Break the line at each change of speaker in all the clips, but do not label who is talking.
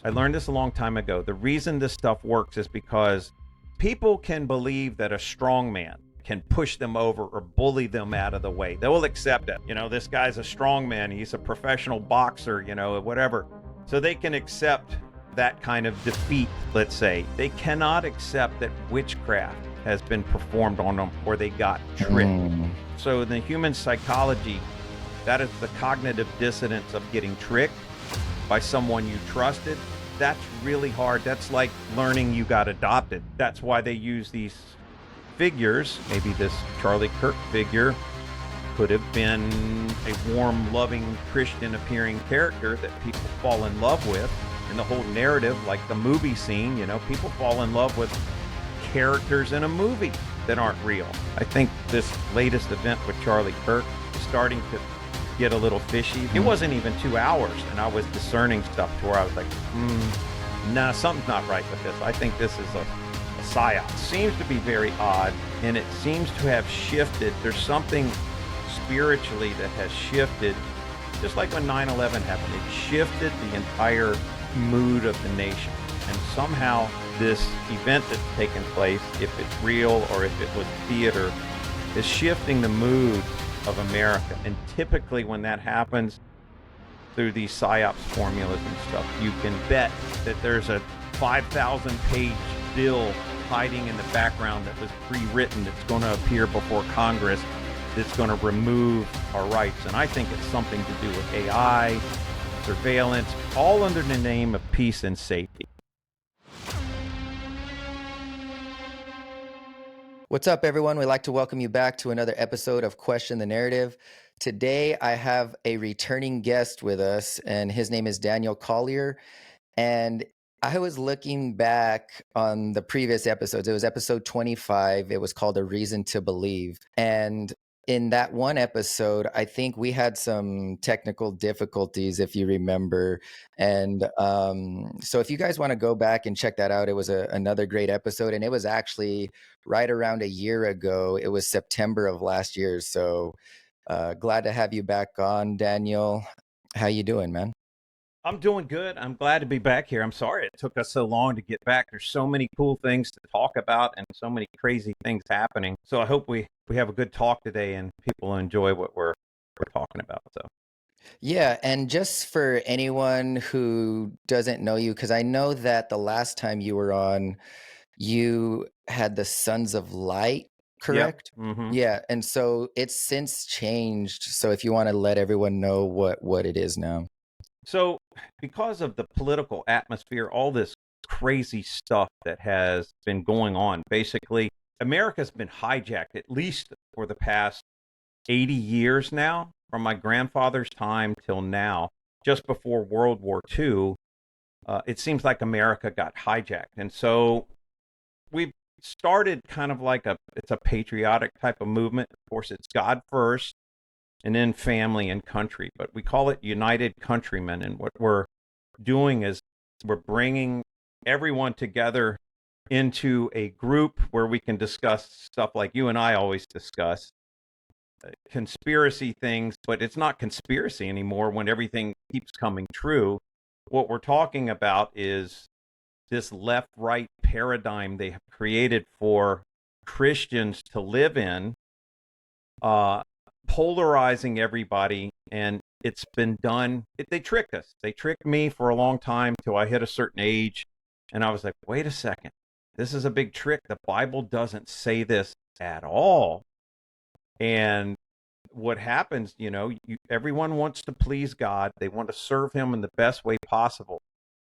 I learned this a long time ago. The reason this stuff works is because people can believe that a strong man can push them over or bully them out of the way. They will accept it. This guy's a strong man. He's a professional boxer, whatever. So they can accept that kind of defeat, let's say. They cannot accept that witchcraft has been performed on them or they got tricked. So in the human psychology, that is the cognitive dissonance of getting tricked by someone you trusted. That's really hard. That's like learning you got adopted. That's why they use these figures. Maybe this Charlie Kirk figure could have been a warm, loving, Christian appearing character that people fall in love with. And the whole narrative, like the movie scene, people fall in love with characters in a movie that aren't real. I think this latest event with Charlie Kirk is starting to get a little fishy. It wasn't even 2 hours, and I was discerning stuff to where I was like, nah, something's not right with this. I think this is a psyop. It seems to be very odd, and it seems to have shifted. There's something spiritually that has shifted, just like when 9/11 happened. It shifted the entire mood of the nation. And somehow this event that's taken place, if it's real or if it was theater, is shifting the mood of America. And typically when that happens through these psyops formulas and stuff, you can bet that there's a 5,000 page bill hiding in the background that was pre-written that's going to appear before Congress that's going to remove our rights. And I think it's something to do with AI, surveillance, all under the name of peace and safety.
What's up, everyone? We'd like to welcome you back to another episode of Question the Narrative. Today, I have a returning guest with us, and his name is Daniel Collier. And I was looking back on the previous episodes. It was episode 25. It was called A Reason to Believe. And in that one episode, I think we had some technical difficulties, if you remember. And so if you guys want to go back and check that out, it was another great episode. And it was actually right around a year ago. It was September of last year. So glad to have you back on, Daniel. How you doing, man?
I'm doing good. I'm glad to be back here. I'm sorry it took us so long to get back. There's so many cool things to talk about and so many crazy things happening. So I hope we have a good talk today and people enjoy what we're talking about. So
yeah, and just for anyone who doesn't know you, because I know that the last time you were on, you had the Sons of Light, correct?
Yep. Mm-hmm.
Yeah, and so it's since changed. So if you want to let everyone know what it is now.
So because of the political atmosphere, all this crazy stuff that has been going on, basically, America's been hijacked at least for the past 80 years now, from my grandfather's time till now, just before World War II. It seems like America got hijacked. And so we've started kind of like it's a patriotic type of movement. Of course, it's God first, and then family and country. But we call it United Countrymen. And what we're doing is we're bringing everyone together into a group where we can discuss stuff like you and I always discuss, conspiracy things, but it's not conspiracy anymore when everything keeps coming true. What we're talking about is this left-right paradigm they have created for Christians to live in, polarizing everybody, and it's been done. They tricked us. They tricked me for a long time till I hit a certain age, and I was like, wait a second. This is a big trick. The Bible doesn't say this at all. And what happens, everyone wants to please God. They want to serve him in the best way possible.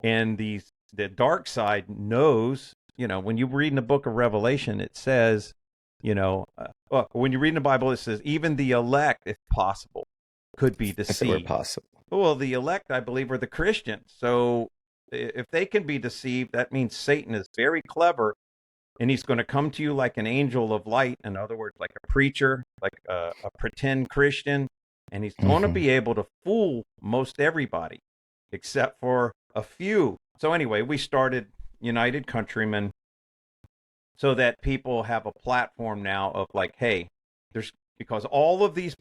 And the dark side knows, when you read in the book of Revelation, it says, when you read in the Bible, it says even the elect, if possible, could be deceived.
If it were possible.
Well, the elect, I believe, are the Christians. So if they can be deceived, that means Satan is very clever, and he's going to come to you like an angel of light. In other words, like a preacher, like a pretend Christian, and he's going to be able to fool most everybody, except for a few. So anyway, we started United Countrymen so that people have a platform now of like, hey, because all of these,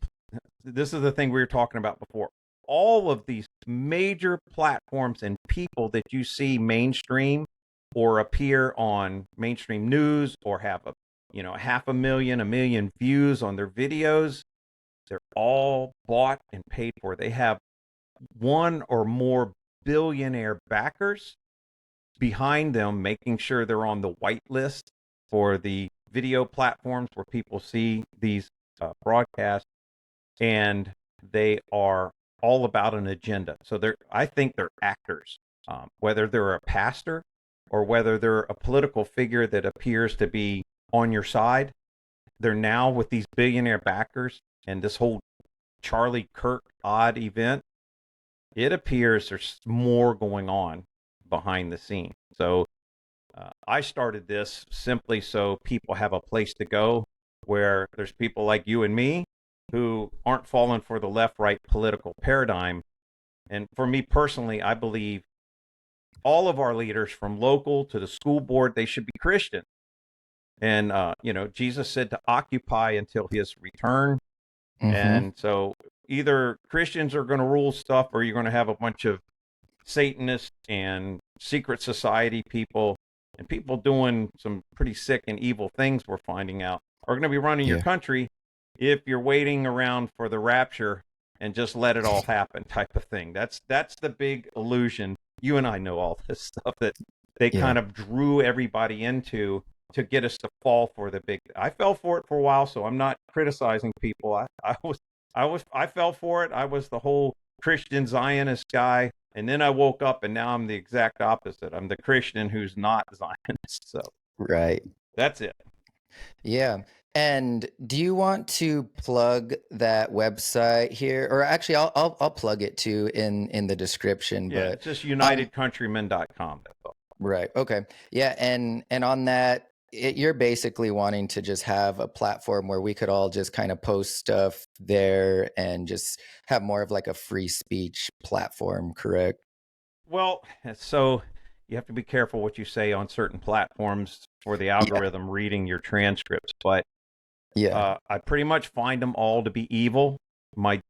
this is the thing we were talking about before, all of these major platforms and people that you see mainstream or appear on mainstream news or have a, 500,000, 1 million views on their videos, they're all bought and paid for. They have one or more billionaire backers behind them, making sure they're on the white list for the video platforms where people see these broadcasts, and they are all about an agenda. So I think they're actors, whether they're a pastor or whether they're a political figure that appears to be on your side. They're now with these billionaire backers and this whole Charlie Kirk odd event. It appears there's more going on behind the scenes. So I started this simply so people have a place to go where there's people like you and me who aren't falling for the left-right political paradigm. And for me personally, I believe all of our leaders, from local to the school board, they should be Christian. And, Jesus said to occupy until his return.
Mm-hmm.
And so either Christians are going to rule stuff, or you're going to have a bunch of Satanists and secret society people and people doing some pretty sick and evil things, we're finding out, are going to be running your country if you're waiting around for the rapture and just let it all happen type of thing. That's the big illusion. You and I know all this stuff that they kind of drew everybody into to get us to fall for the big. I fell for it for a while, so I'm not criticizing people. I fell for it. I was the whole Christian Zionist guy, and then I woke up, and now I'm the exact opposite. I'm the Christian who's not Zionist. So
right,
that's it.
Yeah. And do you want to plug that website here? Or actually, I'll plug it too in the description.
Yeah,
but
it's just unitedcountrymen.com. That's all.
Right. Okay. Yeah. And on that, you're basically wanting to just have a platform where we could all just kind of post stuff there and just have more of like a free speech platform, correct?
Well, so you have to be careful what you say on certain platforms for the algorithm reading your transcripts. But I pretty much find them all to be evil. I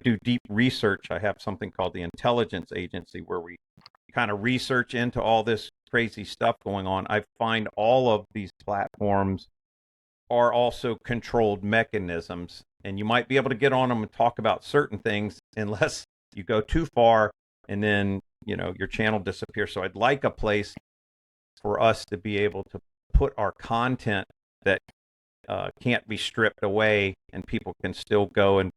do deep research. I have something called the intelligence agency where we kind of research into all this crazy stuff going on. I find all of these platforms are also controlled mechanisms, and you might be able to get on them and talk about certain things unless you go too far and then, your channel disappears. So I'd like a place for us to be able to put our content that can't be stripped away, and people can still go and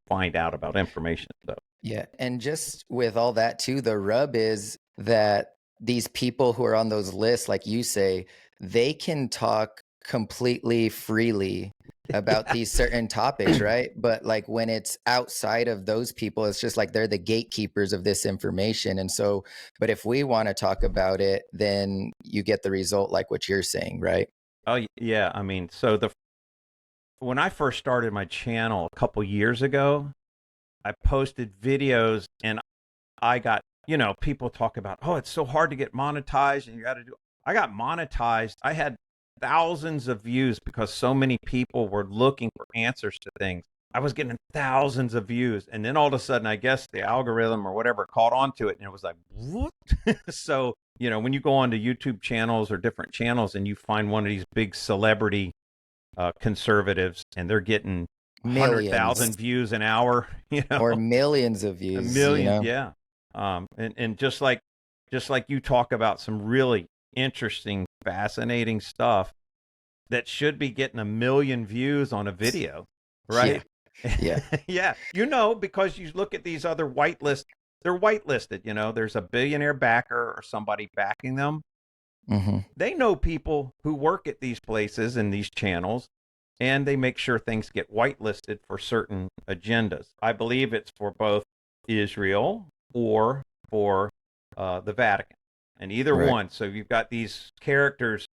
find out about information. So.
Yeah. And just with all that too, the rub is that these people who are on those lists, like you say, they can talk completely freely about these certain topics, right? But like when it's outside of those people, it's just like they're the gatekeepers of this information. And so, but if we want to talk about it, then you get the result like what you're saying, right?
Oh, yeah. I mean, so when I first started my channel a couple years ago, I posted videos and I got, people talk about, oh, it's so hard to get monetized and you got to do. I got monetized. I had thousands of views because so many people were looking for answers to things. I was getting thousands of views. And then all of a sudden, I guess the algorithm or whatever caught on to it. And it was like, what? So, when you go onto YouTube channels or different channels and you find one of these big celebrity conservatives and they're getting 100,000 views an hour,
or millions of views,
yeah. And just like you talk about some really interesting, fascinating stuff that should be getting 1 million views on a video, right?
Yeah.
Yeah. Because you look at these other whitelists, they're whitelisted, there's a billionaire backer or somebody backing them.
Mm-hmm.
They know people who work at these places and these channels, and they make sure things get whitelisted for certain agendas. I believe it's for both Israel or for the Vatican, and either one. So you've got these characters.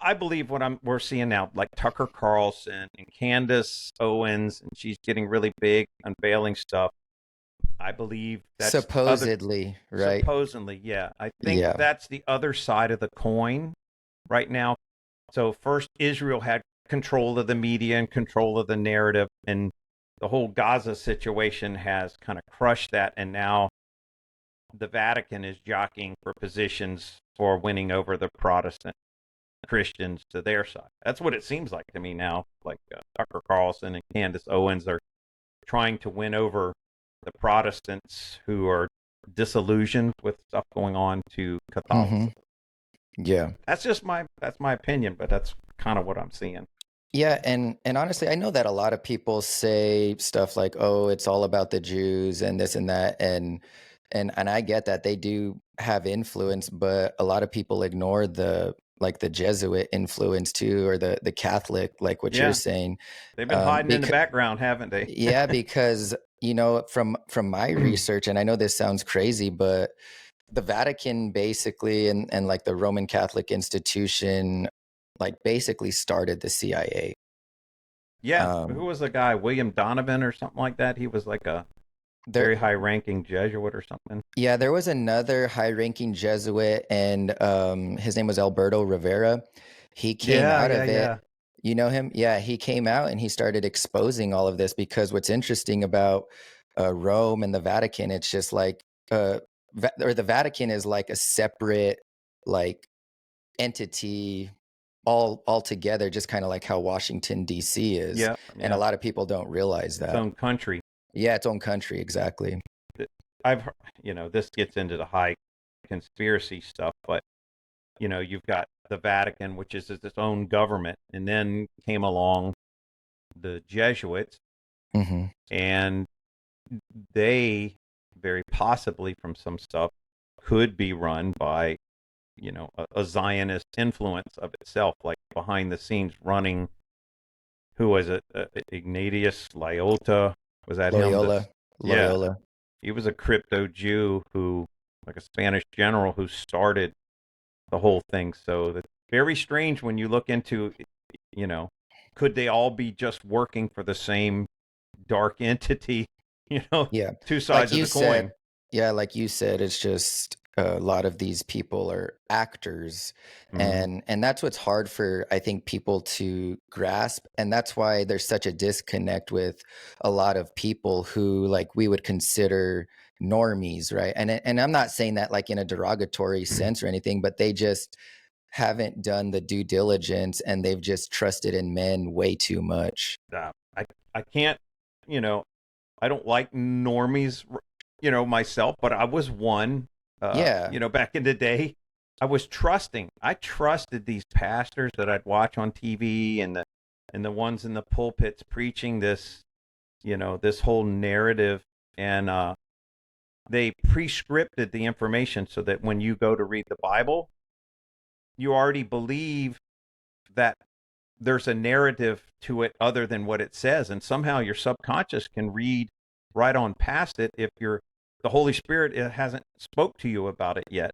I believe we're seeing now, like Tucker Carlson and Candace Owens, and she's getting really big, unveiling stuff. I believe that's
supposedly, right?
Supposedly, yeah. I think that's the other side of the coin right now. So first, Israel had control of the media and control of the narrative, and the whole Gaza situation has kind of crushed that, and now the Vatican is jockeying for positions for winning over the Protestant Christians to their side. That's what it seems like to me now. Like Tucker Carlson and Candace Owens are trying to win over the Protestants who are disillusioned with stuff going on to Catholicism.
Yeah.
That's my opinion, but that's kind of what I'm seeing.
Yeah, and honestly, I know that a lot of people say stuff like, "Oh, it's all about the Jews and this and that," and I get that they do have influence, but a lot of people ignore the Jesuit influence too, or the Catholic, like what you're
Yeah,
saying.
they've been hiding in the
Because
background, haven't they?
yeah, because from my research, and I know this sounds crazy, but the Vatican basically and like the Roman Catholic institution like basically started the CIA.
Yeah, who
Um,
was the guy? William Donovan or something like that? He was like a
there,
very high-ranking Jesuit or something.
yeah, there was another high-ranking Jesuit, and his name was Alberto Rivera. He came
Yeah,
out
yeah,
of it.
yeah.
You know him? Yeah, he came out and he started exposing all of this because what's interesting about Rome and the Vatican, it's just like, or the Vatican is like a separate like entity all together, just kind of like how Washington D.C. is,
Yeah,
and a
yeah.
lot of people don't realize
Its
that.
own country.
Yeah, its own country, exactly.
I've, this gets into the high conspiracy stuff, but you've got the Vatican, which is its own government, and then came along the Jesuits,
Hmm.
and they very possibly from some stuff could be run by a Zionist influence of itself, like behind the scenes running. Who was it? Ignatius Lyota, was that him?
Loyola,
Yeah,
Loyola.
he was a crypto Jew who, like a Spanish general, who started the whole thing. So that's very strange when you look into, you know, could they all be just working for the same dark entity?
Yeah,
Two
like
sides of
you
the
said.
coin.
Yeah, like you said, it's just a lot of these people are actors,
Hmm.
and that's what's hard for I think people to grasp, and that's why there's such a disconnect with a lot of people who like we would consider normies, right? And I'm not saying that like in a derogatory sense or anything, but they just haven't done the due diligence and they've just trusted in men way too much.
I can't, you know, I don't like normies, myself, but I was one,
Yeah.
back in the day. I was trusting. I trusted these pastors that I'd watch on TV and the ones in the pulpits preaching this, this whole narrative, and they prescripted the information so that when you go to read the Bible, you already believe that there's a narrative to it other than what it says, and somehow your subconscious can read right on past it if the Holy Spirit hasn't spoke to you about it yet.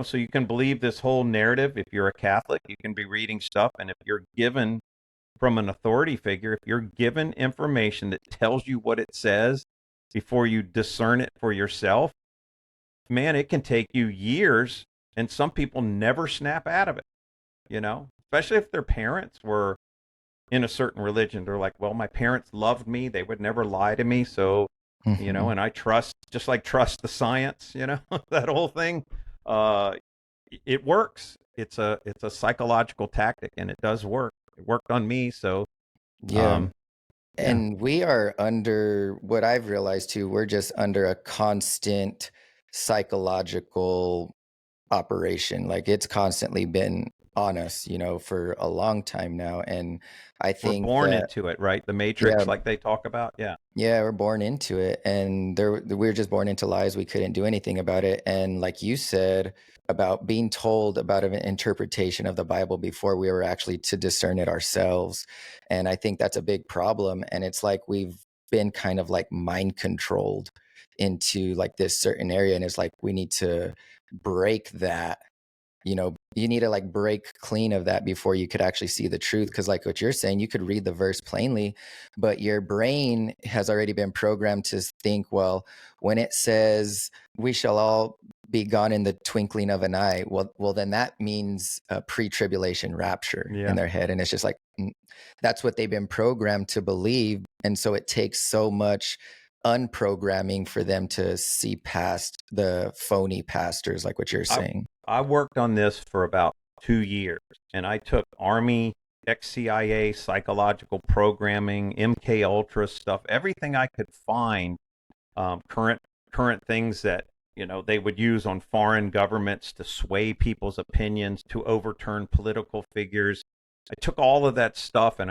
So you can believe this whole narrative. If you're a Catholic, you can be reading stuff, and if you're given from an authority figure, if you're given information that tells you what it says before you discern it for yourself, man, it can take you years, and some people never snap out of it, especially if their parents were in a certain religion. They're like, well, my parents loved me. They would never lie to me. So,
Hmm.
and I trust, just like trust the science, that whole thing. Uh, it works. It's a psychological tactic, and it does work. It worked on me. So,
Yeah.
um, yeah,
And we are under what I've realized too, we're just under a constant psychological operation. Like it's constantly been on us, for a long time now. And I
we're
think
born
that,
into it, right? The
yeah,
Matrix, like they talk about. Yeah,
yeah, we're born into it. And we're just born into lies. We couldn't do anything about it. And like you said about being told about an interpretation of the Bible before we were actually to discern it ourselves. And I think that's a big problem. And it's like we've been kind of like mind controlled into like this certain area. And it's like we need to break that. You need to like break clean of that before you could actually see the truth, because like what you're saying, you could read the verse plainly, but your brain has already been programmed to think, well, when it says we shall all be gone in the twinkling of an eye. Well, then that means a pre-tribulation rapture in
Yeah.
their head, and it's just like that's what they've been programmed to believe, and so it takes so much unprogramming for them to see past the phony pastors, like what you're
I
saying.
I worked on this for about 2 years, and I took Army, ex-CIA, psychological programming, MK Ultra stuff, everything I could find, current things that they would use on foreign governments to sway people's opinions, to overturn political figures. I took all of that stuff, and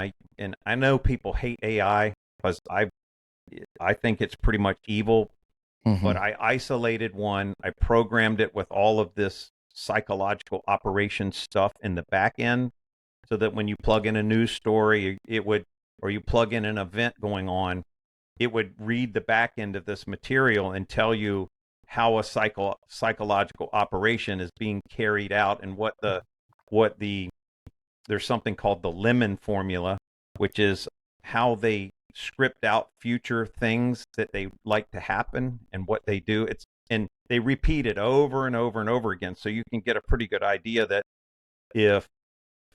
I know people hate AI because I think it's pretty much evil, but
Hmm.
I isolated one. I programmed it with all of this psychological operation stuff in the back end so that when you plug in a news story, it would, or you plug in an event going on, it would read the back end of this material and tell you how a psychological operation is being carried out, and what the there's something called the lemon formula, which is how they script out future things that they like to happen and what they do. And they repeat it over and over and over again, so you can get a pretty good idea that if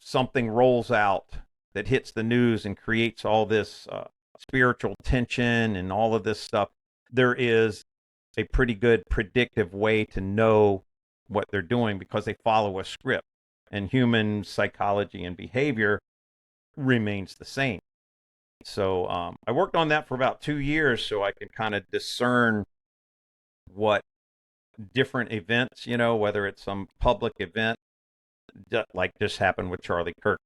something rolls out that hits the news and creates all this spiritual tension and all of this stuff, there is a pretty good predictive way to know what they're doing because they follow a script. And human psychology and behavior remains the same. So I worked on that for about 2 years so I can kind of discern what different events, whether it's some public event, like this happened with Charlie Kirk,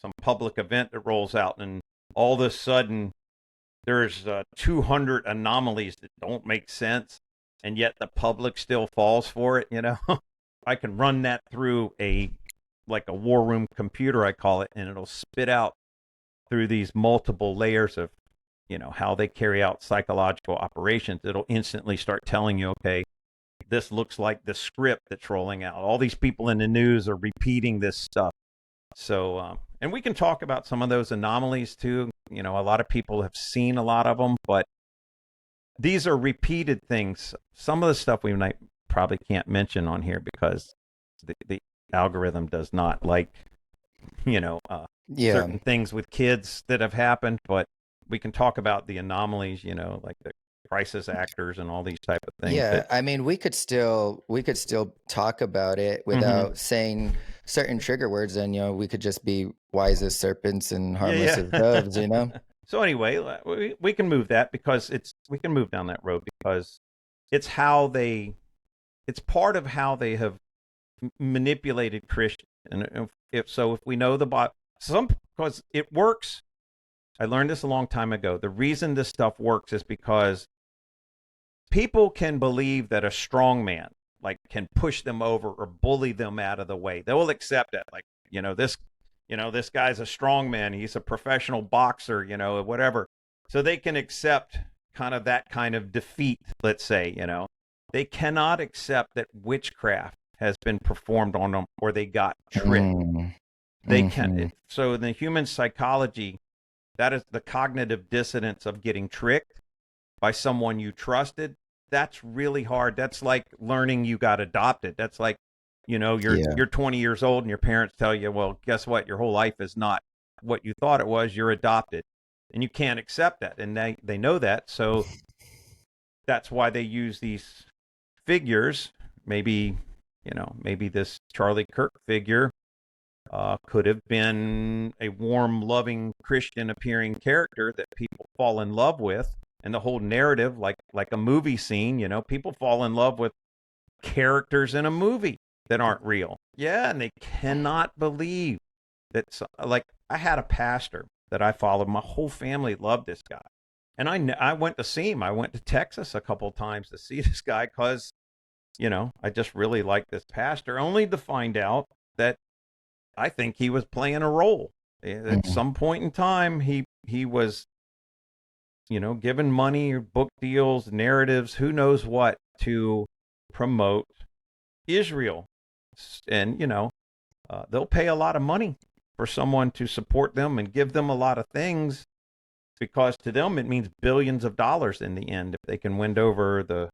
some public event that rolls out, and all of a sudden there's 200 anomalies that don't make sense, and yet the public still falls for it. I can run that through like a war room computer, I call it, and it'll spit out through these multiple layers of, how they carry out psychological operations. It'll instantly start telling you, okay, this looks like the script that's rolling out. All these people in the news are repeating this stuff. So, and we can talk about some of those anomalies too. A lot of people have seen a lot of them, but these are repeated things. Some of the stuff we probably can't mention on here because the algorithm does not like,
Yeah.
certain things with kids that have happened, but we can talk about the anomalies, like the crisis actors and all these type of things.
Yeah, I mean, we could still talk about it
Mhm.
without saying certain trigger words, and we could just be wise as serpents and harmless
Yeah,
as
yeah.
doves.
So anyway, we can move that because we can move down that road because it's it's part of how they have manipulated Christians. And if we know the Bible, because it works. I learned this a long time ago. The reason this stuff works is because people can believe that a strong man like can push them over or bully them out of the way. They will accept it. Like, this guy's a strong man. He's a professional boxer, whatever. So they can accept kind of that kind of defeat, let's say. They cannot accept that witchcraft has been performed on them or they got tricked.
Mm,
They can.
mhm.
So in the human psychology, that is the cognitive dissonance of getting tricked by someone you trusted. That's really hard. That's like learning you got adopted. That's like,
Yeah.
you're 20 years old and your parents tell you, well, guess what? Your whole life is not what you thought it was. You're adopted. And you can't accept that. And they know that. So that's why they use these figures. Maybe this Charlie Kirk figure could have been a warm, loving Christian appearing character that people fall in love with. And the whole narrative, like a movie scene, people fall in love with characters in a movie that aren't real. Yeah, and they cannot believe that. Like, I had a pastor that I followed. My whole family loved this guy. And I went to see him. I went to Texas a couple of times to see this guy because, I just really liked this pastor, only to find out that I think he was playing a role. At
Mm,
some point in time, he was, given money or book deals, narratives, who knows what, to promote Israel. And, they'll pay a lot of money for someone to support them and give them a lot of things because to them it means billions of dollars in the end if they can win over the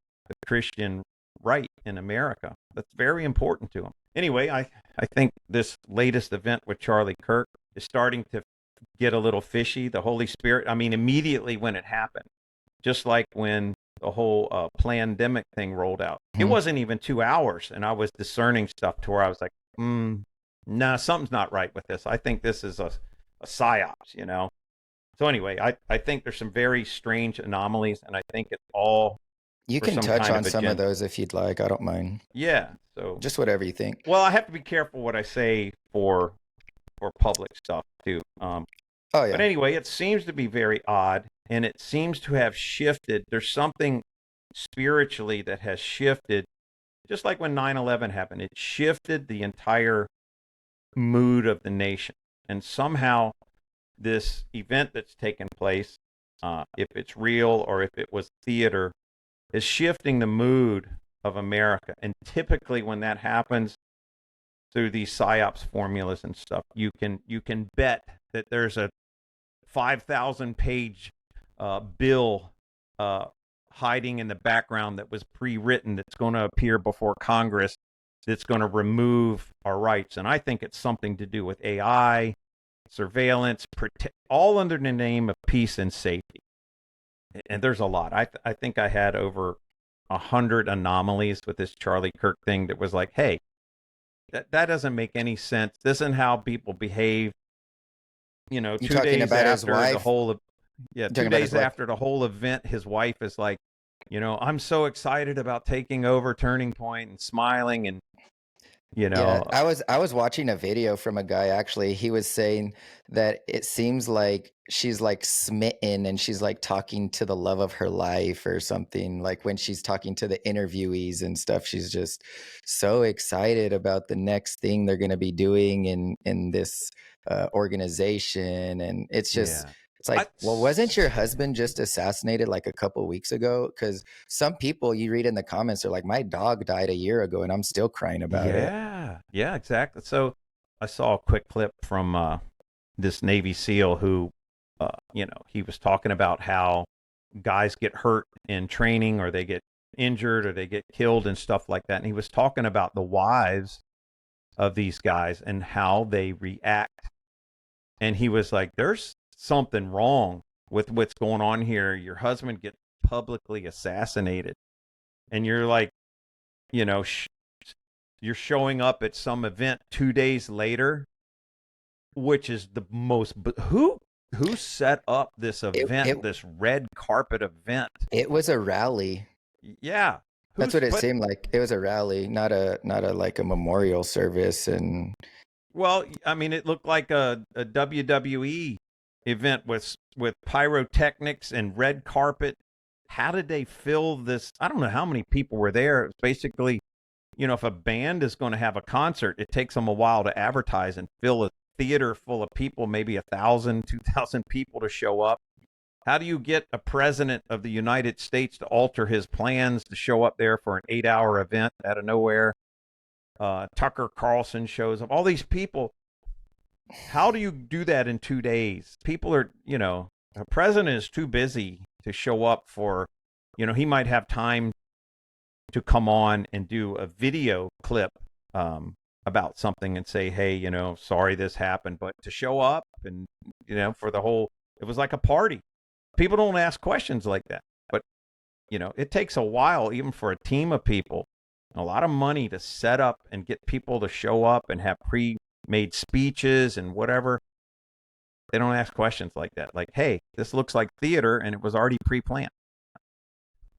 Christian right. in America. That's very important to him. Anyway, I think this latest event with Charlie Kirk is starting to get a little fishy. The Holy Spirit, I mean, immediately when it happened, just like when the whole pandemic thing rolled out, it wasn't even 2 hours, and I was discerning stuff to where I was like, nah, something's not right with this. I think this is a psyops, you know? So anyway, I think there's some very strange anomalies, and I think it's all
You
for
can
some
touch
kind
on
of
some of
agenda.
those if you'd like. I don't mind.
Yeah. So,
Just whatever you think.
well, I have to be careful what I say for public stuff too.
Oh,
But
yeah.
anyway, it seems to be very odd, and it seems to have shifted. There's something spiritually that has shifted, just like when 9/11 happened. It shifted the entire mood of the nation, and somehow this event that's taken place, if it's real or if it was theater, is shifting the mood of America. And typically, when that happens through these psyops formulas and stuff, you can bet that there's a 5,000-page bill hiding in the background that was pre-written that's going to appear before Congress that's going to remove our rights. And I think it's something to do with AI, surveillance, all under the name of peace and safety. And there's a lot. I think I had over 100 anomalies with this Charlie Kirk thing that was like, hey, that doesn't make any sense. This isn't how people behave. You know,
You
2
talking
days
about his
after the
wife?
whole,
You
2
talking about his
days
wife?
after the whole event, his wife is like, you know, I'm so excited about taking over Turning Point and smiling, and you
Yeah,
know,
I was watching a video from a guy actually. He was saying that it seems like she's like smitten and she's like talking to the love of her life or something. Like when she's talking to the interviewees and stuff, she's just so excited about the next thing they're going to be doing in this organization. And it's just
yeah.
it's like, well, wasn't your husband just assassinated like a couple weeks ago? Because some people you read in the comments are like, my dog died a year ago and I'm still crying about it.
Yeah, exactly. So I saw a quick clip from this Navy SEAL who, you know, he was talking about how guys get hurt in training, or they get injured, or they get killed and stuff like that. And he was talking about the wives of these guys and how they react. And he was like, there's something wrong with what's going on here. Your husband gets publicly assassinated, and you're like, you know, you're showing up at some event 2 days later, which is the most. Who set up this event, this red carpet event?
It was a rally.
Yeah,
That's what it seemed like. It was a rally, not a like a memorial service. And
well, I mean, it looked like a WWE event with pyrotechnics and red carpet. How did they fill this? I don't know how many people were there. It was basically, you know, if a band is going to have a concert, it takes them a while to advertise and fill a theater full of people, maybe 1,000, 2,000 people to show up. How do you get a president of the United States to alter his plans to show up there for an 8-hour event out of nowhere? Tucker Carlson shows up. All these people. How do you do that in 2 days? People are, you know, a president is too busy to show up for, you know, he might have time to come on and do a video clip about something and say, hey, you know, sorry this happened, but to show up and, you know, for the whole, it was like a party. People don't ask questions like that. But, you know, it takes a while, even for a team of people, a lot of money to set up and get people to show up and have pre-made speeches and whatever. They don't ask questions like that. Like, hey, this looks like theater, and it was already pre-planned.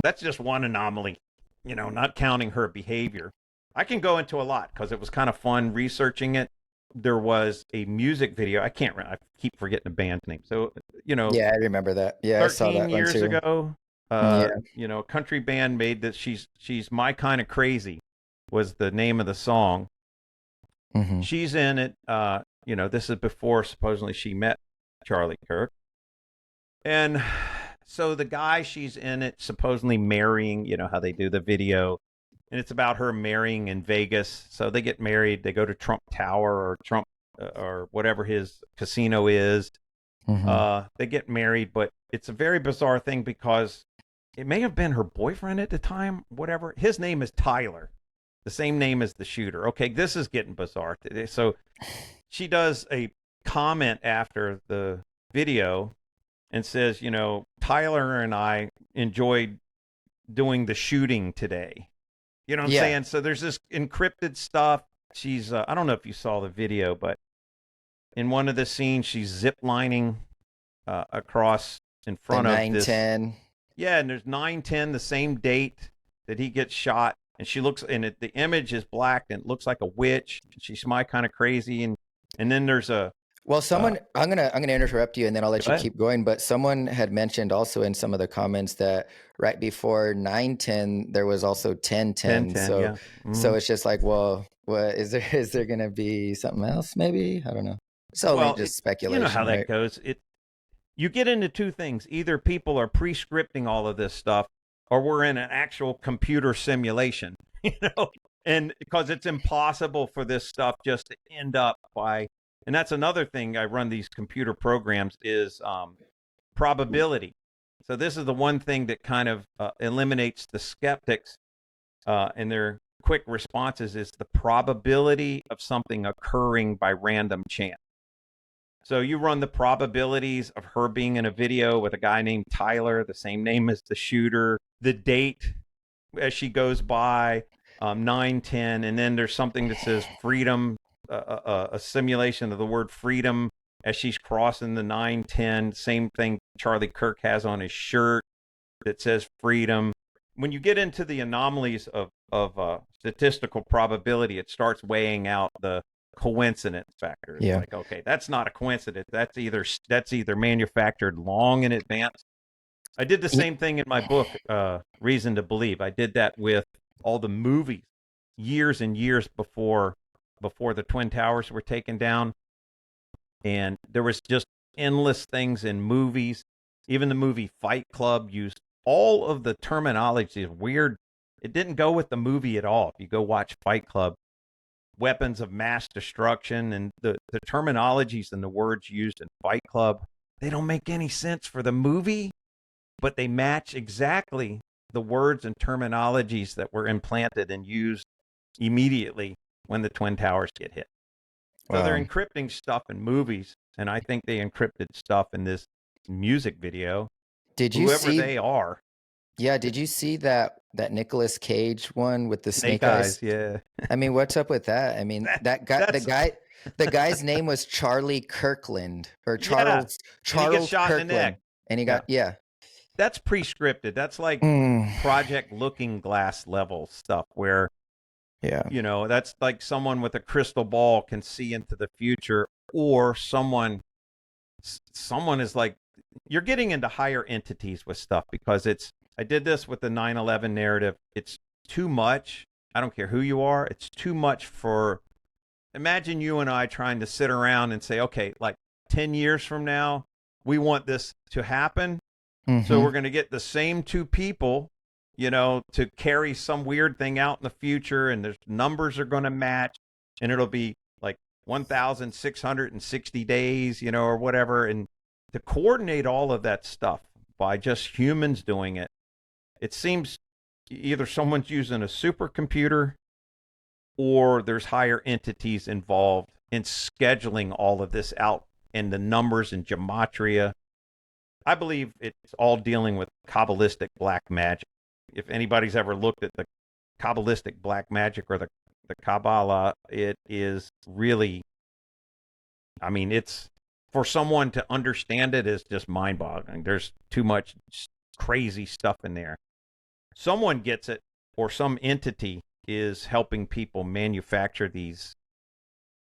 That's just one anomaly, you know, not counting her behavior. I can go into a lot because it was kind of fun researching it. There was a music video. I keep forgetting the band's name. So, you know,
yeah, I remember that. Yeah, I saw
13
that one
years
too.
ago,
Yeah.
you know, a country band made that she's My Kind of Crazy was the name of the song.
Mhm.
She's in it. You know, this is before supposedly she met Charlie Kirk. And so the guy she's in it supposedly marrying, you know how they do the video, and it's about her marrying in Vegas. So they get married, they go to Trump Tower or Trump or whatever his casino is.
Mhm.
They get married, but it's a very bizarre thing because it may have been her boyfriend at the time, whatever. His name is Tyler, the same name as the shooter. Okay, this is getting bizarre today. So she does a comment after the video and says, Tyler and I enjoyed doing the shooting today. You know what I'm saying? So there's this encrypted stuff. She's, I don't know if you saw the video, but in one of the scenes, she's zip lining across in front of this.
9/10.
Yeah, and there's 9/10, the same date that he gets shot. And she looks, and the image is black and it looks like a witch. She's kind of crazy. And then there's a,
well, someone, I'm gonna interrupt you and then I'll let you
ahead.
keep going. But someone had mentioned also in some of the comments that right before 9/10 there was also 10/10.
10/10,
So
yeah.
so it's just like, well, what is there gonna be something else? Maybe, I don't know. It's only just speculation.
You know how
right?
that goes. You get into two things: either people are pre-scripting all of this stuff, or we're in an actual computer simulation. And because it's impossible for this stuff just to end up by. And that's another thing I run these computer programs is probability. So this is the one thing that kind of eliminates the skeptics and their quick responses is the probability of something occurring by random chance. So you run the probabilities of her being in a video with a guy named Tyler, the same name as the shooter, the date as she goes by, 9/10, and then there's something that says freedom, a simulation of the word freedom as she's crossing the 9/10. Same thing Charlie Kirk has on his shirt that says freedom. When you get into the anomalies of statistical probability, it starts weighing out the coincidence factor. It's like, okay, that's not a coincidence. That's either manufactured long in advance. I did the same thing in my book, Reason to Believe. I did that with all the movies years and years before the Twin Towers were taken down. And there was just endless things in movies. Even the movie Fight Club used all of the terminology. Weird. It didn't go with the movie at all. If you go watch Fight Club, weapons of mass destruction and the terminologies and the words used in Fight Club, they don't make any sense for the movie, but they match exactly the words and terminologies that were implanted and used immediately when the Twin Towers get hit. So they're encrypting stuff in movies, and I think they encrypted stuff in this music video.
Did you
whoever
see,
they are.
Yeah, did you see that Nicolas Cage one with the snake eyes?
Yeah.
I mean, what's up with that? I mean, that guy, the guy's name was Charlie Kirkland or Charles
and he gets shot
Kirkland,
in the neck.
And he got
That's pre-scripted. That's like Project Looking Glass level stuff where that's like someone with a crystal ball can see into the future, or someone is like, you're getting into higher entities with stuff because I did this with the 9/11 narrative. It's too much. I don't care who you are. It's too much for, imagine you and I trying to sit around and say, okay, like 10 years from now, we want this to happen. So we're going to get the same two people, to carry some weird thing out in the future, and there's numbers are going to match, and it'll be like 1,660 days, or whatever. And to coordinate all of that stuff by just humans doing it, it seems either someone's using a supercomputer or there's higher entities involved in scheduling all of this out and the numbers and gematria. I believe it's all dealing with Kabbalistic black magic. If anybody's ever looked at the Kabbalistic black magic or the Kabbalah, it is really, I mean, it's, for someone to understand it is just mind-boggling. There's too much crazy stuff in there. Someone gets it, or some entity is helping people manufacture these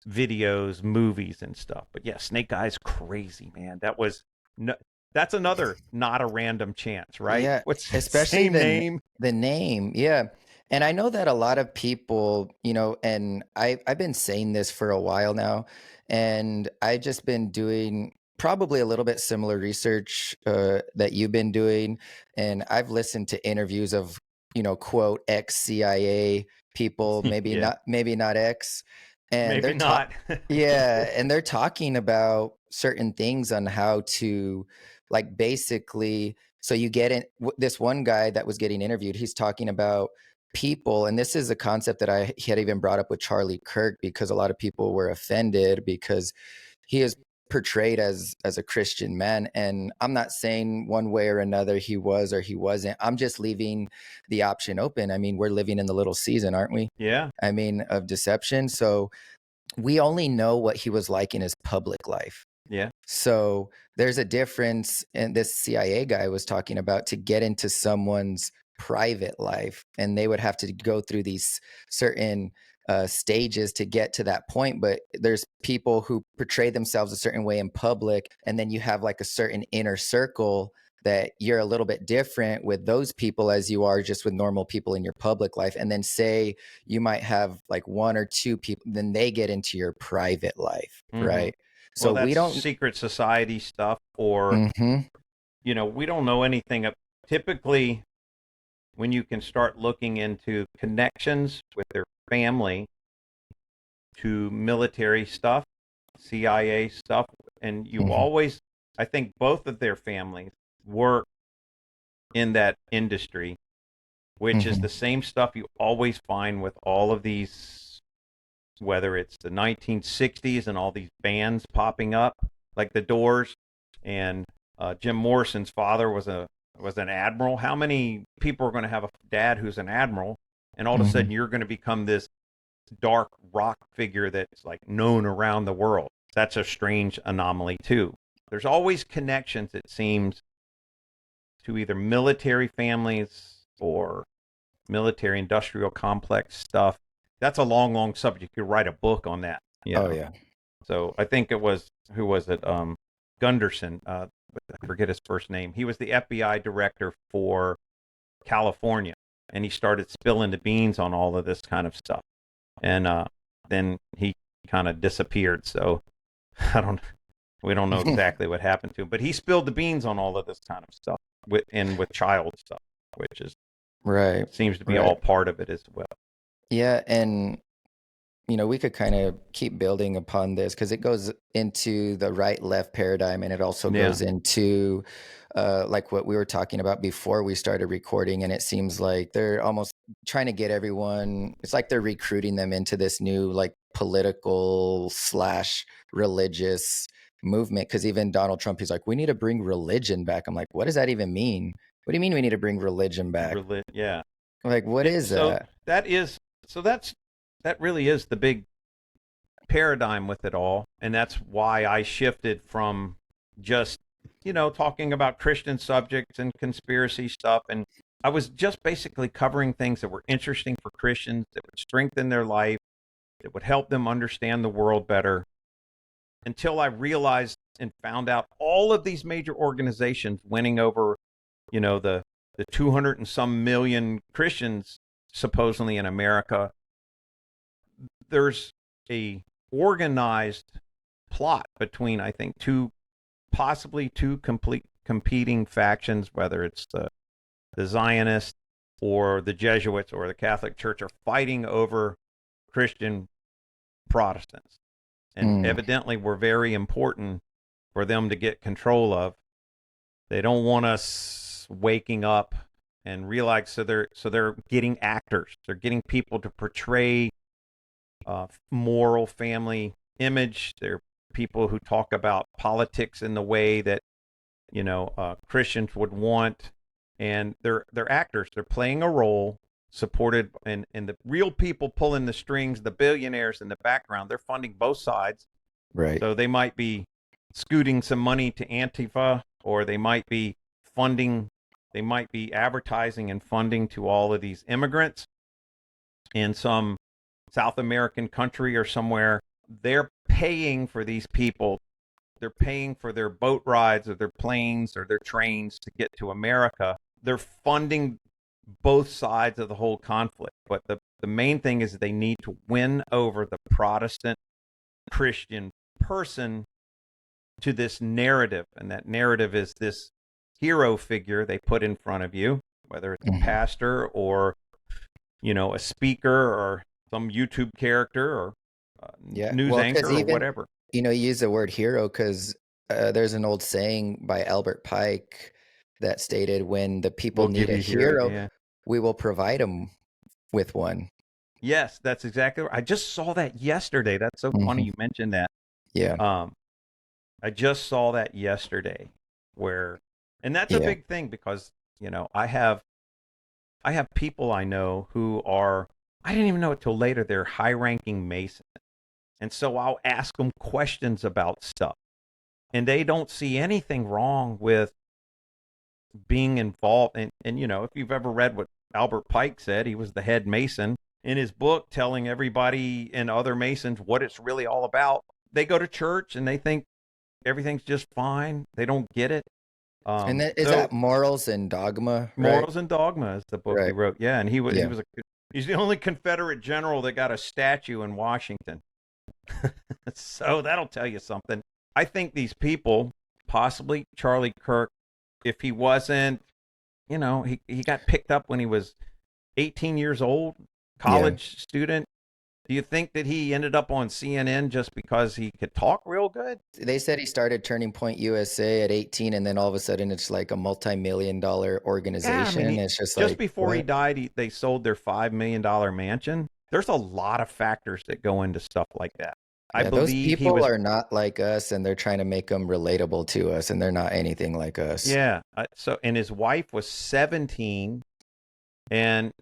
videos, movies, and stuff. But yeah, Snake Eyes crazy, man. That's another not a random chance, right?
Yeah,
What's
especially
same name?
The name, yeah. And I know that a lot of people, and I've been saying this for a while now, and I've just been doing probably a little bit similar research that you've been doing, and I've listened to interviews of, quote, ex-CIA people, maybe not ex, and
maybe not.
and they're talking about certain things on how to, like, basically So you get in this one guy that was getting interviewed, he's talking about people, and this is a concept that I had even brought up with Charlie Kirk, because a lot of people were offended because he is portrayed as a Christian man. And I'm not saying one way or another he was or he wasn't. I'm just leaving the option open. I mean, we're living in the little season, aren't we?
Yeah.
I mean, of deception. So we only know what he was like in his public life.
Yeah.
So there's a difference, and this CIA guy was talking about, to get into someone's private life, and they would have to go through these certain stages to get to that point. But there's people who portray themselves a certain way in public, and then you have like a certain inner circle that you're a little bit different with those people as you are just with normal people in your public life. And then say you might have like one or two people, then they get into your private life, right?
Well,
So we
that's
don't.
secret society stuff, or,
Mhm.
we don't know anything. Typically, when you can start looking into connections with their family to military stuff, CIA stuff, and you
Mhm.
always, I think both of their families work in that industry, which is
Mhm.
the same stuff you always find with all of these, whether it's the 1960s and all these bands popping up, like the Doors, and Jim Morrison's father was an admiral. How many people are going to have a dad who's an admiral, and all of a
Mhm.
sudden you're going to become this dark rock figure that's like known around the world? That's a strange anomaly too. There's always connections, it seems, to either military families or military industrial complex stuff. That's a long, long subject. You could write a book on that.
Oh yeah.
So I think it was, who was it? Gunderson. I forget his first name. He was the FBI director for California, and he started spilling the beans on all of this kind of stuff. And then he kind of disappeared. So I don't. We don't know exactly what happened to him, but he spilled the beans on all of this kind of stuff with child stuff, which is
Right.
seems to be
Right.
all part of it as well.
Yeah, and we could kind of keep building upon this, because it goes into the right left paradigm, and it also
Yeah.
goes into like what we were talking about before we started recording. And it seems like they're almost trying to get everyone, it's like they're recruiting them into this new like political slash religious movement. Because even Donald Trump, he's like, we need to bring religion back. I'm like, what does that even mean? What do you mean we need to bring religion back?
Yeah.
Like, what is
So
that?
that really is the big paradigm with it all, and that's why I shifted from just talking about Christian subjects and conspiracy stuff, and I was just basically covering things that were interesting for Christians, that would strengthen their life, that would help them understand the world better, until I realized and found out all of these major organizations winning over, the 200 and some million Christians supposedly in America. There's a organized plot between, I think, possibly two complete competing factions, whether it's the Zionists or the Jesuits or the Catholic Church, are fighting over Christian Protestants. And evidently we're very important for them to get control of. They don't want us waking up and realize, so they're getting actors. They're getting people to portray moral family image. They're people who talk about politics in the way that Christians would want, and they're actors. They're playing a role, supported, and the real people pulling the strings, the billionaires in the background. They're funding both sides.
Right.
So they might be scooting some money to Antifa, or they might be advertising and funding to all of these immigrants in some South American country or somewhere. They're paying for these people. They're paying for their boat rides or their planes or their trains to get to America. They're funding both sides of the whole conflict. But the main thing is they need to win over the Protestant Christian person to this narrative. And that narrative is this hero figure they put in front of you, whether it's a pastor or, a speaker or some YouTube character or news anchor or whatever.
You use the word hero because there's an old saying by Albert Pike that stated, when the people
We'll
need
give
a
you hero.
hero,
Yeah.
we will provide them with one.
Yes, that's exactly right. I just saw that yesterday. That's so funny
Hmm.
you mentioned that.
Yeah.
I just saw that yesterday and that's a
Yeah.
big thing because, I have people I know who are, I didn't even know it till later, they're high-ranking Masons. And so I'll ask them questions about stuff. And they don't see anything wrong with being involved. And if you've ever read what Albert Pike said, he was the head Mason in his book, telling everybody and other Masons what it's really all about. They go to church and they think everything's just fine. They don't get it.
And that, is
So
that Morals and Dogma, right?
Morals and Dogma is the book he
Right.
wrote. Yeah, and
Yeah.
he's the only Confederate general that got a statue in Washington. So that'll tell you something. I think these people, possibly Charlie Kirk, if he wasn't, he got picked up when he was 18 years old, college student. Do you think that he ended up on CNN just because he could talk real good?
They said he started Turning Point USA at 18, and then all of a sudden it's like a multi-million-dollar organization.
Yeah, I mean,
It's just
just
like,
before he
what?
died, they sold their $5 million mansion. There's a lot of factors that go into stuff like that. I
Yeah, those
believe he
people
was,
are not like us, and they're trying to make them relatable to us, and they're not anything like us.
yeah. And his wife was 17, and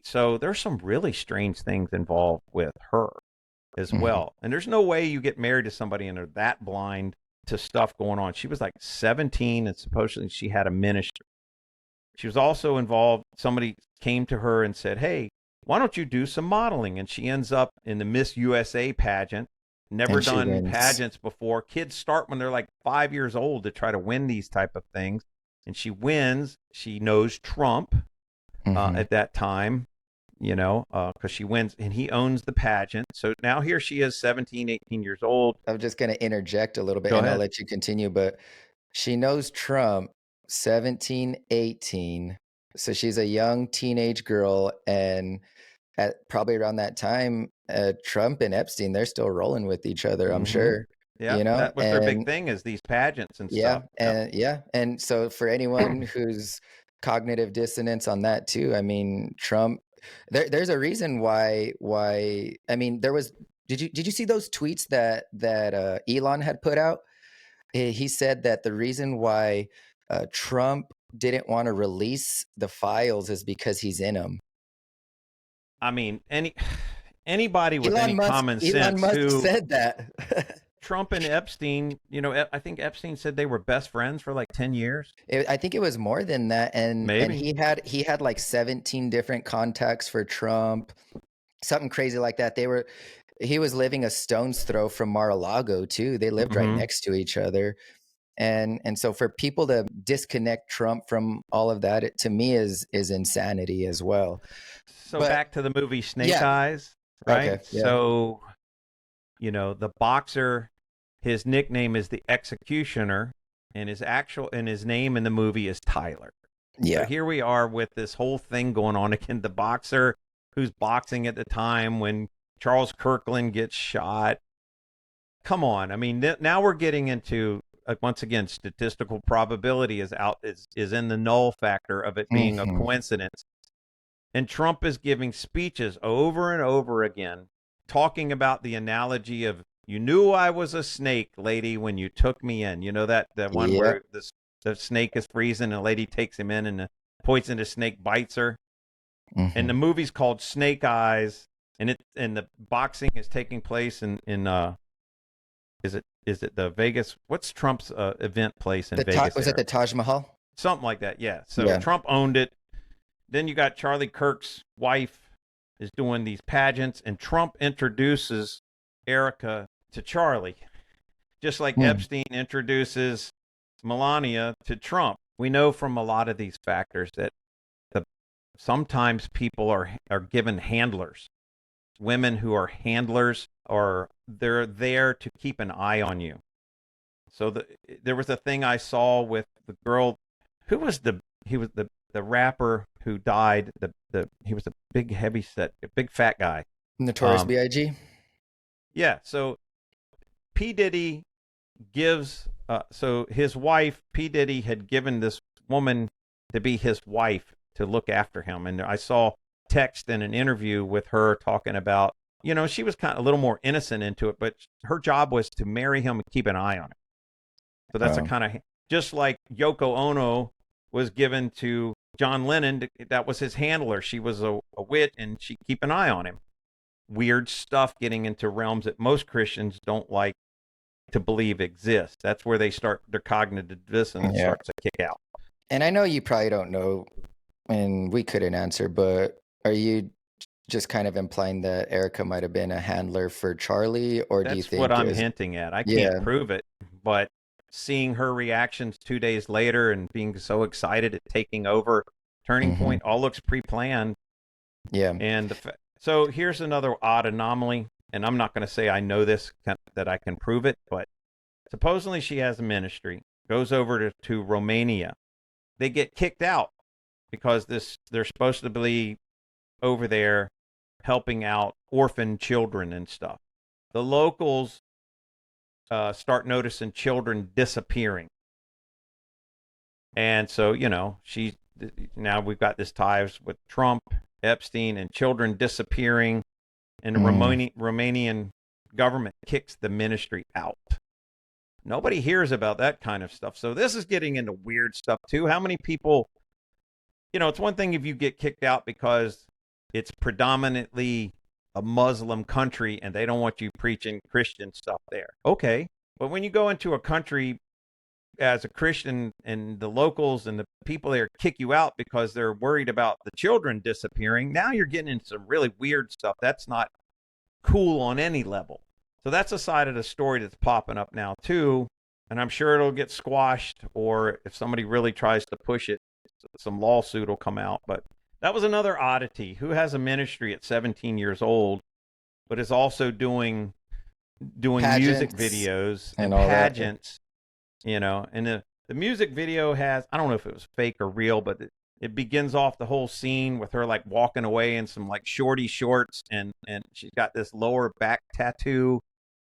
so there's some really strange things involved with her as
Hmm.
well. And there's no way you get married to somebody and they're that blind to stuff going on. She was like 17, and supposedly she had a ministry. She was also involved. Somebody came to her and said, "Hey, why don't you do some modeling?" And she ends up in the Miss USA pageant. Never
And she
done
wins.
pageants before. Kids start when they're like 5 years old to try to win these type of things. And she wins. She knows Trump
Hmm.
at that time, because she wins and he owns the pageant. So now here she is, 17, 18 years old.
I'm just going to interject a little bit,
Go
and I'll
ahead.
let you continue. But she knows Trump, 17, 18. So she's a young teenage girl, and at probably around that time, Trump and Epstein, they're still rolling with each other, I'm
Mm-hmm.
sure,
Yeah, that was their big
and
thing, is these pageants and
yeah,
stuff. Yep.
and so for anyone who's cognitive dissonance on that too, I mean, Trump, there's a reason why I mean, there was, did you see those tweets that Elon had put out? He said that the reason why Trump didn't want to release the files is because he's in them.
I mean, anybody with
Elon
any
Musk
common
Elon
sense
Musk
who
said that.
Trump and Epstein, I think Epstein said they were best friends for like 10 years.
I think it was more than that, and
Maybe.
he had like 17 different contacts for Trump, something crazy like that. He was living a stone's throw from Mar-a-Lago too. They lived right
Mm-hmm.
next to each other. And so for people to disconnect Trump from all of that, it, to me, is insanity as well.
So
But
back to the movie Snake
yeah,
Eyes,
okay,
right?
yeah,
So, the boxer, his nickname is the Executioner, and his name in the movie is Tyler. So
yeah,
here we are with this whole thing going on again. The boxer who's boxing at the time when Charles Kirkland gets shot. Come on. I mean, now we're getting into, once again, statistical probability is in the null factor of it being a
hmm,
coincidence. And Trump is giving speeches over and over again, talking about the analogy of, "You knew I was a snake, lady, when you took me in." You know that one
yep,
where the snake is freezing and a lady takes him in and the poisonous snake bites her. And
hmm.
the movie's called Snake Eyes, and the boxing is taking place in is it the Vegas? What's Trump's event place in Vegas
Was it
area?
the Taj Mahal?
Something like that. Yeah. So
Yeah.
Trump owned it. Then you got Charlie Kirk's wife is doing these pageants, and Trump introduces Erica to Charlie, just like
Hmm.
Epstein introduces Melania to Trump. We know from a lot of these factors that the sometimes people are given handlers, women who are handlers, or they're there to keep an eye on you. So there was a thing I saw with the girl who was he was the rapper who died. He was a big heavy set, a big fat guy.
Notorious
Um,
B.I.G.
yeah. So P Diddy gives. So his wife P Diddy had given this woman to be his wife to look after him. And I saw text in an interview with her talking about, she was kind of a little more innocent into it, but her job was to marry him and keep an eye on him. So that's a kind of, just like Yoko Ono was given to John Lennon, that was his handler. She was a wit, and she'd keep an eye on him. Weird stuff getting into realms that most Christians don't like to believe exist. That's where they start, their cognitive dissonance starts to kick out.
And I know you probably don't know, and we couldn't answer, but are you just kind of implying that Erica might have been a handler for Charlie, or do you think
that's what I'm hinting at? I can't prove it, but seeing her reactions 2 days later and being so excited at taking over Turning Point all looks pre-planned.
Yeah.
And so here's another odd anomaly, and I'm not going to say I know this, that I can prove it, but supposedly she has a ministry, goes over to Romania. They get kicked out because they're supposed to be over there helping out orphan children and stuff. The locals start noticing children disappearing. And so, now we've got this ties with Trump, Epstein, and children disappearing, and the Romanian government kicks the ministry out. Nobody hears about that kind of stuff. So this is getting into weird stuff too. How many people, it's one thing if you get kicked out because it's predominantly a Muslim country and they don't want you preaching Christian stuff there. Okay. But when you go into a country as a Christian and the locals and the people there kick you out because they're worried about the children disappearing, now you're getting into some really weird stuff. That's not cool on any level. So that's a side of the story that's popping up now too. And I'm sure it'll get squashed, or if somebody really tries to push it, some lawsuit will come out. But that was another oddity. Who has a ministry at 17 years old, but is also doing pageants, music videos and pageants, and the music video has, I don't know if it was fake or real, but it begins off the whole scene with her like walking away in some like shorty shorts, and she's got this lower back tattoo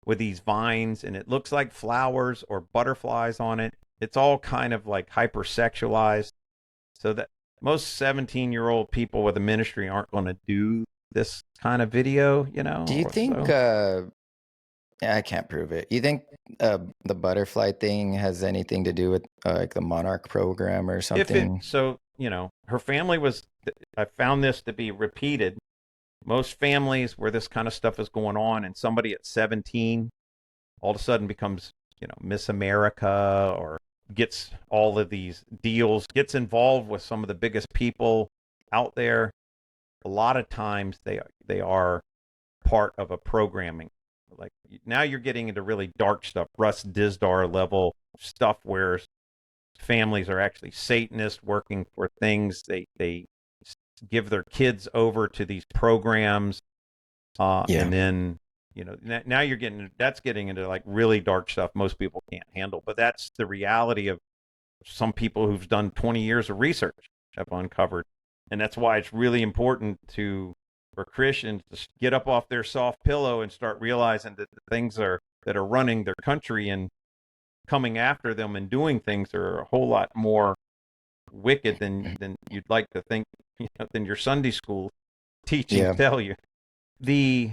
with these vines, and it looks like flowers or butterflies on it. It's all kind of like hypersexualized, so that most 17-year-old people with a ministry aren't going to do this kind of video,
Do you think, I can't prove it. You think the butterfly thing has anything to do with like the Monarch program or something?
Her family was, I found this to be repeated. Most families where this kind of stuff is going on, and somebody at 17 all of a sudden becomes, Miss America, or gets all of these deals, gets involved with some of the biggest people out there. A lot of times they are part of a programming. Like now you're getting into really dark stuff, Russ Dizdar level stuff, where families are actually Satanists working for things. They give their kids over to these programs, and then now you're getting into like really dark stuff most people can't handle. But that's the reality of some people who've done 20 years of research have uncovered, and that's why it's really important for Christians to get up off their soft pillow and start realizing that the things that are running their country and coming after them and doing things are a whole lot more wicked than you'd like to think, than your Sunday school teaching tell you. The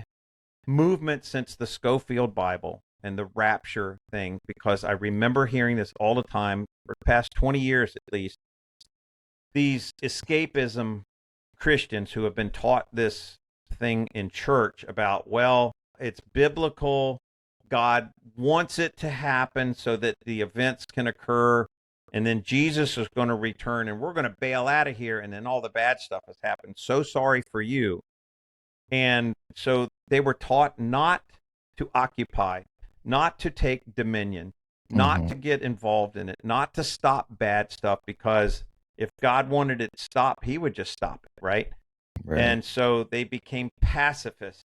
movement since the Schofield Bible and the rapture thing, because I remember hearing this all the time for the past 20 years at least, these escapism Christians who have been taught this thing in church about, well, it's biblical, God wants it to happen so that the events can occur, and then Jesus is going to return and we're going to bail out of here, and then all the bad stuff has happened. So sorry for you. And so they were taught not to occupy, not to take dominion, not to get involved in it, not to stop bad stuff, because if God wanted it to stop, he would just stop it, right? And so they became pacifists.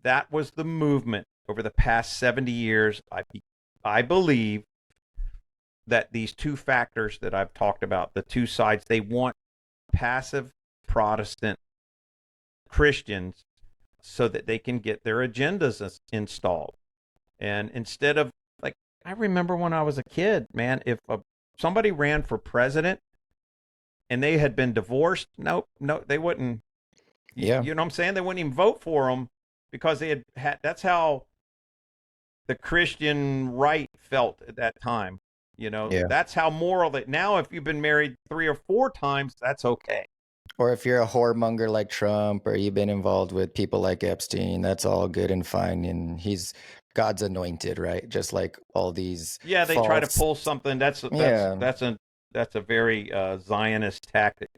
That was the movement over the past 70 years. I believe that these two factors that I've talked about, the two sides, they want passive Protestant Christians so that they can get their agendas installed. And instead of, like, I remember when I was a kid, man, if somebody ran for president, and they had been divorced, nope, no, they wouldn't.
Yeah.
You know what I'm saying? They wouldn't even vote for them because they had. That's how the Christian right felt at that time. You know,
Yeah.
that's how moral that now. If you've been married 3 or 4 times, that's okay.
Or if you're a whoremonger like Trump, or you've been involved with people like Epstein, that's all good and fine. And he's God's anointed, right? Just like all these
Yeah, they try to
false.
pull something.
Yeah.
That's a very Zionist tactic.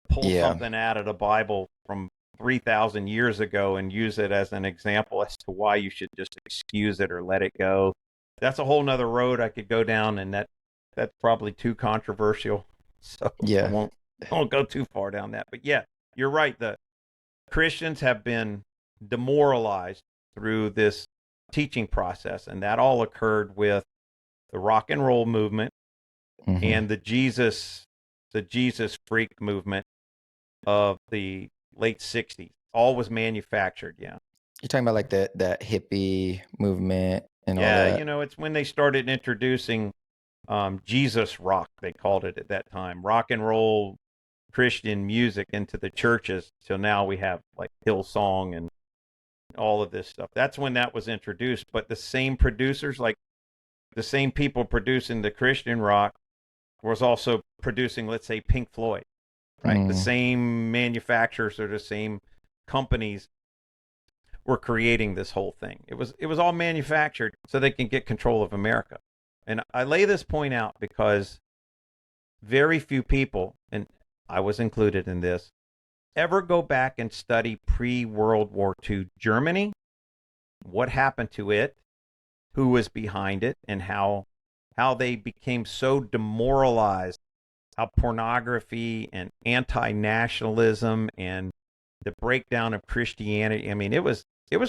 Pull
Yeah.
something out of the Bible from 3,000 years ago and use it as an example as to why you should just excuse it or let it go. That's a whole nother road I could go down, and that's probably too controversial. So I
Yeah.
won't go too far down that. But yeah, you're right. The Christians have been demoralized through this teaching process, and that all occurred with the rock and roll movement
Mhm.
and the Jesus freak movement of the late 60s. All was manufactured, yeah.
You're talking about like that hippie movement and all
Yeah,
that.
you know, it's when they started introducing Jesus rock, they called it at that time. Rock and roll Christian music into the churches. So now we have like Hillsong and all of this stuff. That's when that was introduced. But the same producers, like the same people producing the Christian rock, was also producing, let's say, Pink Floyd, right? The same manufacturers or the same companies were creating this whole thing. It was all manufactured so they can get control of America. And I lay this point out because very few people, and I was included in this, ever go back and study pre-World War II Germany, what happened to it, who was behind it, and how they became so demoralized, how pornography and anti-nationalism and the breakdown of Christianity. I mean, it was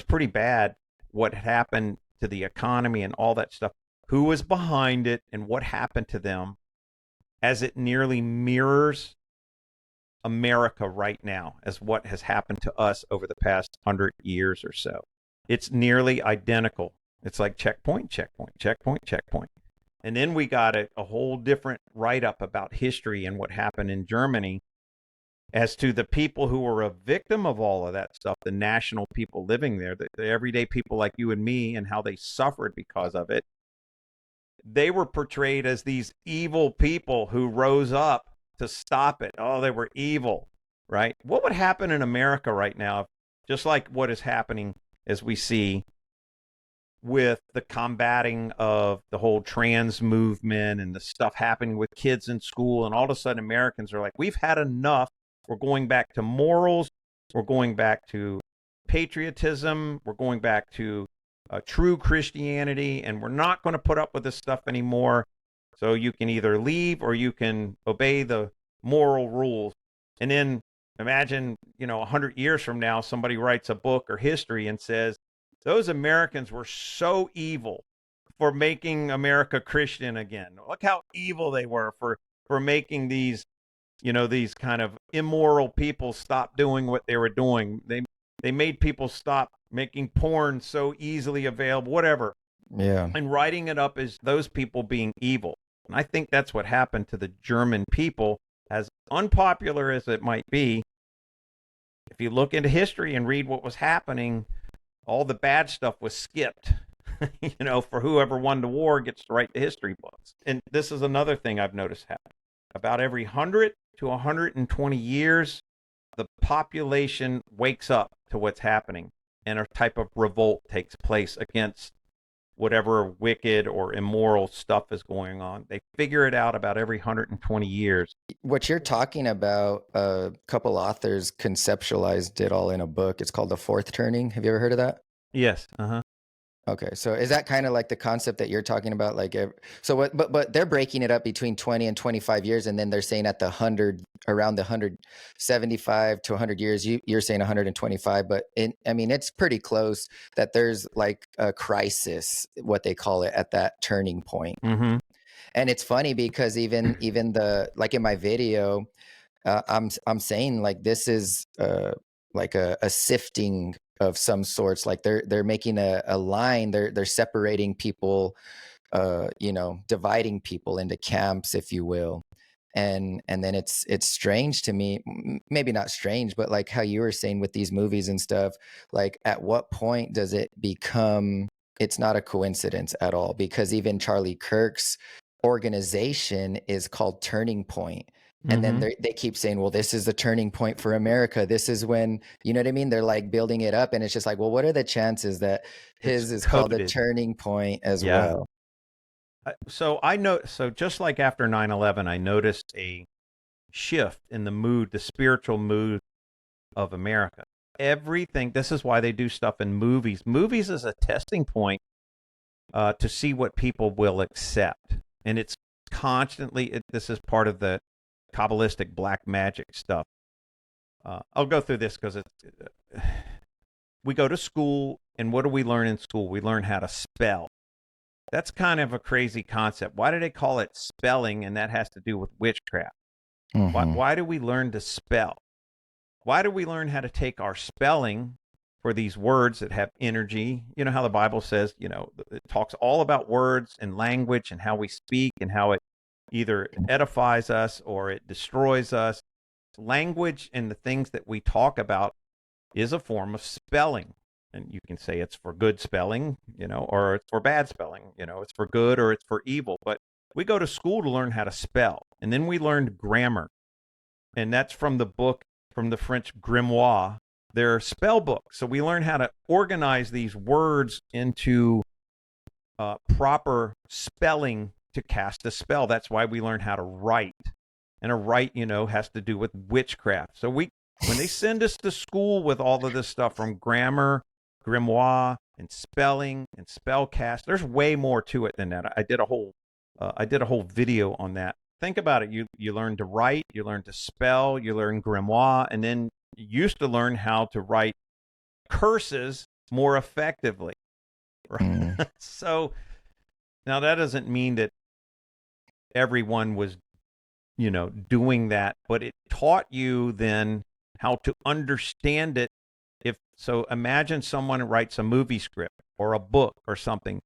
pretty bad what happened to the economy and all that stuff. Who was behind it and what happened to them, as it nearly mirrors America right now as what has happened to us over the past 100 years or so. It's nearly identical. It's like checkpoint, checkpoint, checkpoint, checkpoint. And then we got a whole different write-up about history and what happened in Germany as to the people who were a victim of all of that stuff, the national people living there, the everyday people like you and me, and how they suffered because of it. They were portrayed as these evil people who rose up to stop it. Oh, they were evil, right? What would happen in America right now, just like what is happening as we see with the combating of the whole trans movement and the stuff happening with kids in school, and all of a sudden Americans are like, we've had enough. We're going back to morals. We're going back to patriotism. We're going back to true Christianity, and we're not going to put up with this stuff anymore. So you can either leave or you can obey the moral rules. And then imagine, 100 years from now, somebody writes a book or history and says, those Americans were so evil for making America Christian again. Look how evil they were for making these, these kind of immoral people stop doing what they were doing. They made people stop making porn so easily available, whatever.
Yeah.
And writing it up as those people being evil. And I think that's what happened to the German people, as unpopular as it might be. If you look into history and read what was happening, all the bad stuff was skipped. For whoever won the war gets to write the history books. And this is another thing I've noticed happen. About every 100 to 120 years, the population wakes up to what's happening, and a type of revolt takes place against whatever wicked or immoral stuff is going on. They figure it out about every 120 years.
What you're talking about, a couple authors conceptualized it all in a book. It's called The Fourth Turning. Have you ever heard of that?
Yes. Uh-huh.
Okay, so is that kind of like the concept that you're talking about? Like, so what? But they're breaking it up between 20 and 25 years, and then they're saying at around the 175 to 100 years. You're saying 125, but it's pretty close. That there's like a crisis, what they call it, at that turning point.
Mm-hmm.
And it's funny because even the, like in my video, I'm saying like this is like a sifting of some sorts. Like they're making a line. They're separating people, dividing people into camps, if you will. and then it's strange to me, maybe not strange, but like how you were saying with these movies and stuff, like at what point does it become, it's not a coincidence at all, because even Charlie Kirk's organization is called Turning Point. And then
Mm-hmm.
they keep saying, well, this is the turning point for America. This is when, you know what I mean? They're like building it up. And it's just like, well, what are the chances that
It's
his is called the
coded.
turning point as
Yeah.
well?
So I know. So just like after 9/11, I noticed a shift in the mood, the spiritual mood of America. Everything. This is why they do stuff in movies. Movies is a testing point to see what people will accept, and it's constantly. This is part of the Kabbalistic black magic stuff. I'll go through this because it's. We go to school, and what do we learn in school? We learn how to spell. That's kind of a crazy concept. Why do they call it spelling? And that has to do with witchcraft.
Mm-hmm.
Why do we learn to spell? Why do we learn how to take our spelling for these words that have energy? You know how the Bible says, it talks all about words and language and how we speak and how it either edifies us or it destroys us. Language and the things that we talk about is a form of spelling. And you can say it's for good spelling, or it's for bad spelling, it's for good or it's for evil. But we go to school to learn how to spell. And then we learned grammar. And that's from the French grimoire, their spell book. So we learn how to organize these words into proper spelling to cast a spell. That's why we learn how to write. And a write, has to do with witchcraft. So when they send us to school with all of this stuff from grammar, grimoire, and spelling and spellcast, there's way more to it than that. I did a whole video on that. Think about it. You learn to write, you learn to spell, you learn grimoire, and then you used to learn how to write curses more effectively. Right? So now that doesn't mean that everyone was, doing that, but it taught you then how to understand it. So imagine someone writes a movie script or a book or something.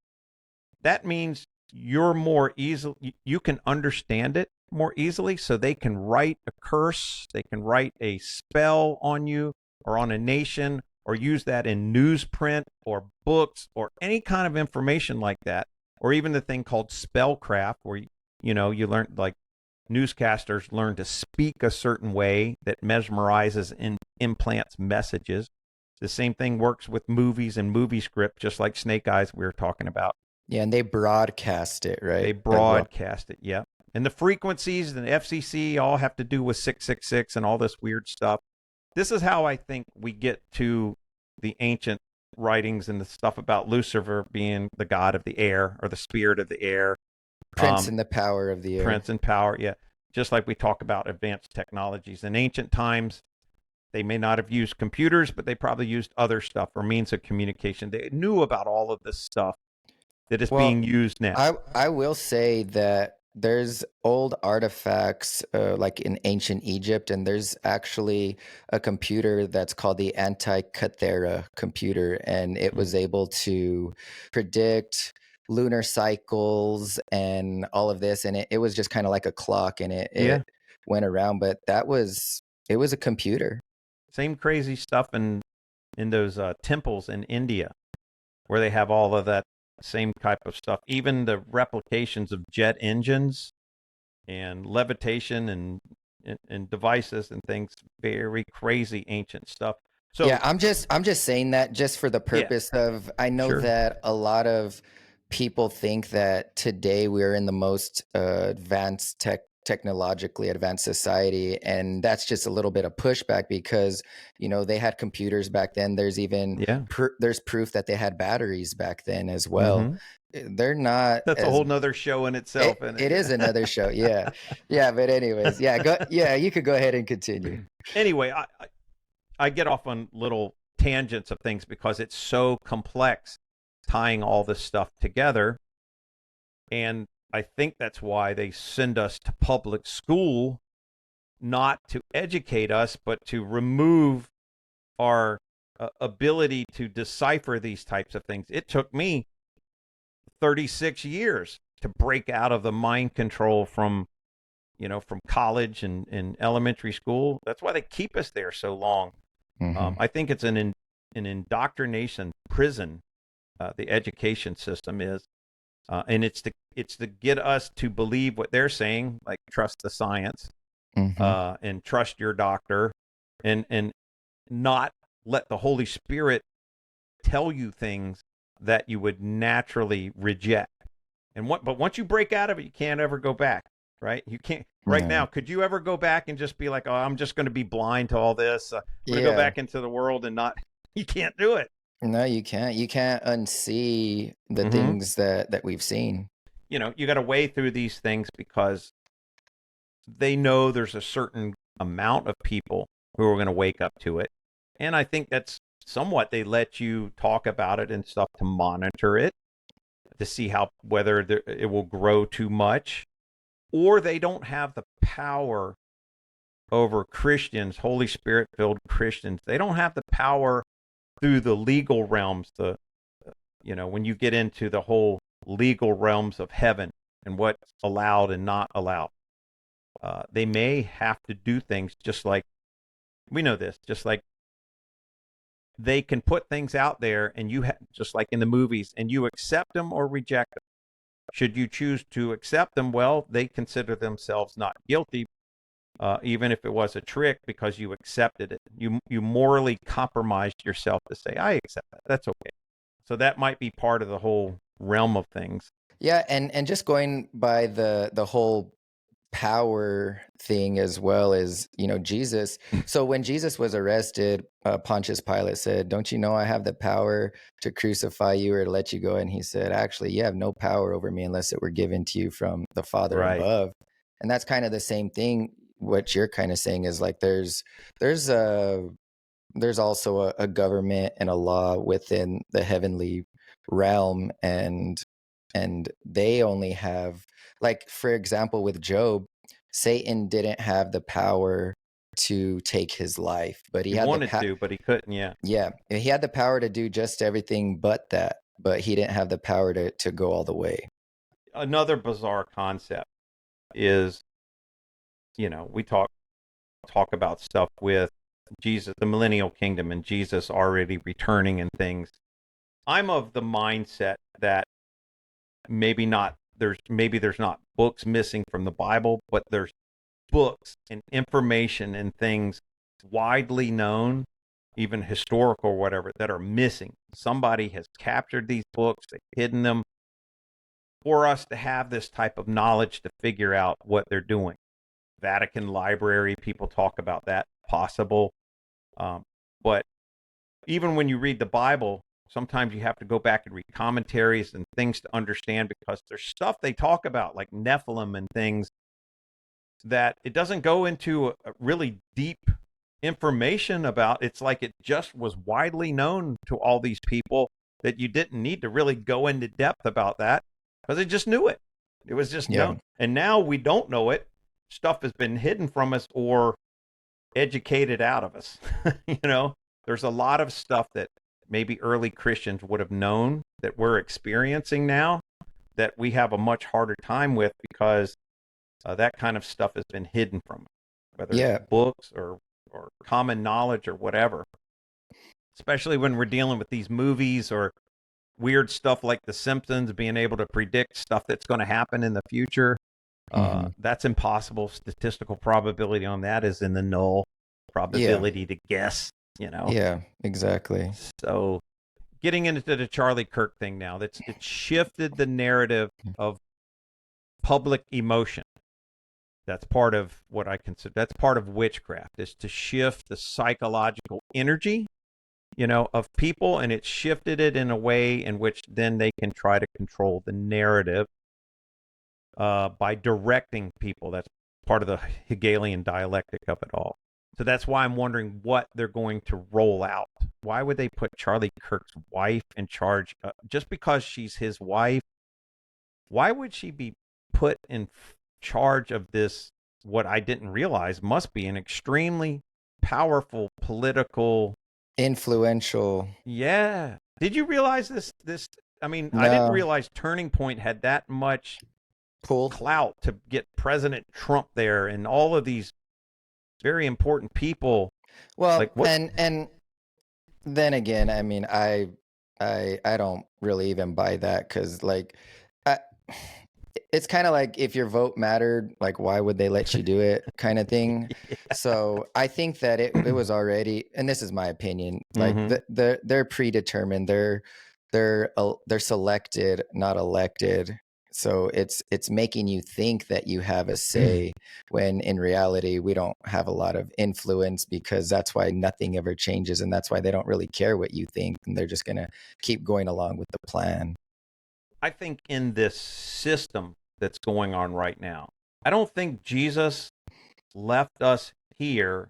That means you're more easily, you can understand it more easily, so they can write a curse, they can write a spell on you or on a nation, or use that in newsprint or books or any kind of information like that, or even the thing called spellcraft, where you learn, like newscasters learn to speak a certain way that mesmerizes and implants messages. The same thing works with movies and movie script, just like Snake Eyes we were talking about.
Yeah, and they broadcast it, right?
They broadcast it, yeah. And the frequencies and the FCC all have to do with 666 and all this weird stuff. This is how I think we get to the ancient writings and the stuff about Lucifer being the god of the air or the spirit of the air.
Prince and the power of the air.
Prince and power, yeah. Just like we talk about advanced technologies. In ancient times, they may not have used computers, but they probably used other stuff or means of communication. They knew about all of this stuff that is being used now.
I will say that there's old artifacts like in ancient Egypt, and there's actually a computer that's called the Antikythera computer, and it was able to predict lunar cycles and all of this, and it was just kind of like a clock, and it went around, but it was a computer.
Same crazy stuff in those temples in India, where they have all of that same type of stuff. Even the replications of jet engines and levitation and devices and things. Very crazy ancient stuff. So
yeah, I'm just saying that just for the purpose of, I know that a lot of people think that today we're in the most advanced technologically advanced society, and that's just a little bit of pushback because they had computers back then. There's even there's proof that they had batteries back then as well. They're not.
That's a whole nother show in itself.
It is another show. Yeah. But anyways, you could go ahead and continue.
Anyway, I get off on little tangents of things because it's so complex, tying all this stuff together. And I think that's why they send us to public school, not to educate us, but to remove our ability to decipher these types of things. It took me 36 years to break out of the mind control from from college and elementary school. That's why they keep us there so long. I think it's an indoctrination prison. The education system is, and it's to get us to believe what they're saying, like trust the science, and trust your doctor, and not let the Holy Spirit tell you things that you would naturally reject. But once you break out of it, you can't ever go back, right? You can't. Right now, could you ever go back and just be like, oh, I'm just going to be blind to all this. I'm going to go back into the world and not. You can't do it.
No, you can't. You can't unsee the things that we've seen.
You got to weigh through these things because they know there's a certain amount of people who are going to wake up to it. And I think that's somewhat they let you talk about it and stuff to monitor it, to see whether it will grow too much, or they don't have the power over Christians, Holy Spirit filled Christians. They don't have the power through the legal realms. When you get into the whole legal realms of heaven and what's allowed and not allowed, they may have to do things just like we know this, just like they can put things out there and just like in the movies, and you accept them or reject them. Should you choose to accept them, well, they consider themselves not guilty, even if it was a trick, because you accepted it. You morally compromised yourself to say, I accept that. That's okay. So that might be part of the whole realm of things.
Yeah, and just going by the whole power thing as well as, Jesus. So when Jesus was arrested, Pontius Pilate said, don't you know I have the power to crucify you or to let you go? And he said, actually, you have no power over me unless it were given to you from the Father above. And that's kind of the same thing. What you're kind of saying is like there's also a government and a law within the heavenly realm, and they only have, like, for example, with Job, Satan didn't have the power to take his life, but he
wanted to, but he couldn't.
Yeah, he had the power to do just everything but that, but he didn't have the power to go all the way.
Another bizarre concept is, we talk about stuff with Jesus, the millennial kingdom, and Jesus already returning and things. I'm of the mindset that maybe there's not books missing from the Bible, but there's books and information and things widely known, even historical or whatever, that are missing. Somebody has captured these books, they've hidden them for us to have this type of knowledge to figure out what they're doing. Vatican Library, people talk about that, possible. But even when you read the Bible, sometimes you have to go back and read commentaries and things to understand, because there's stuff they talk about, like Nephilim and things, that it doesn't go into a really deep information about. It's like it just was widely known to all these people that you didn't need to really go into depth about that, because they just knew it. It was just known. And now we don't know it. Stuff has been hidden from us or educated out of us. There's a lot of stuff that maybe early Christians would have known that we're experiencing now that we have a much harder time with, because that kind of stuff has been hidden from us, whether it's books or common knowledge or whatever. Especially when we're dealing with these movies or weird stuff like The Simpsons, being able to predict stuff that's going to happen in the future. That's impossible. Statistical probability on that is in the null. Probability to guess,
Yeah, exactly.
So getting into the Charlie Kirk thing now, it shifted the narrative of public emotion. That's part of what I consider, that's part of witchcraft, is to shift the psychological energy, of people, and it shifted it in a way in which then they can try to control the narrative by directing people. That's part of the Hegelian dialectic of it all. So that's why I'm wondering what they're going to roll out. Why would they put Charlie Kirk's wife in charge? Just because she's his wife, why would she be put in charge of this, what I didn't realize must be an extremely powerful political...
influential.
Yeah. Did you realize this? I mean,
No.
I didn't realize Turning Point had that much
Pull.
clout to get President Trump there and all of these very important people.
Well,
Like what?
and then again, I mean, I don't really even buy that because like, I, it's kind of like if your vote mattered, like why would they let you do it, kind of thing. So I think that it was already, and this is my opinion, like
Mhm.
they're predetermined. They're selected, not elected. So it's making you think that you have a say when in reality we don't have a lot of influence, because that's why nothing ever changes, and that's why they don't really care what you think, and they're just gonna keep going along with the plan.
I think in this system that's going on right now, I don't think Jesus left us here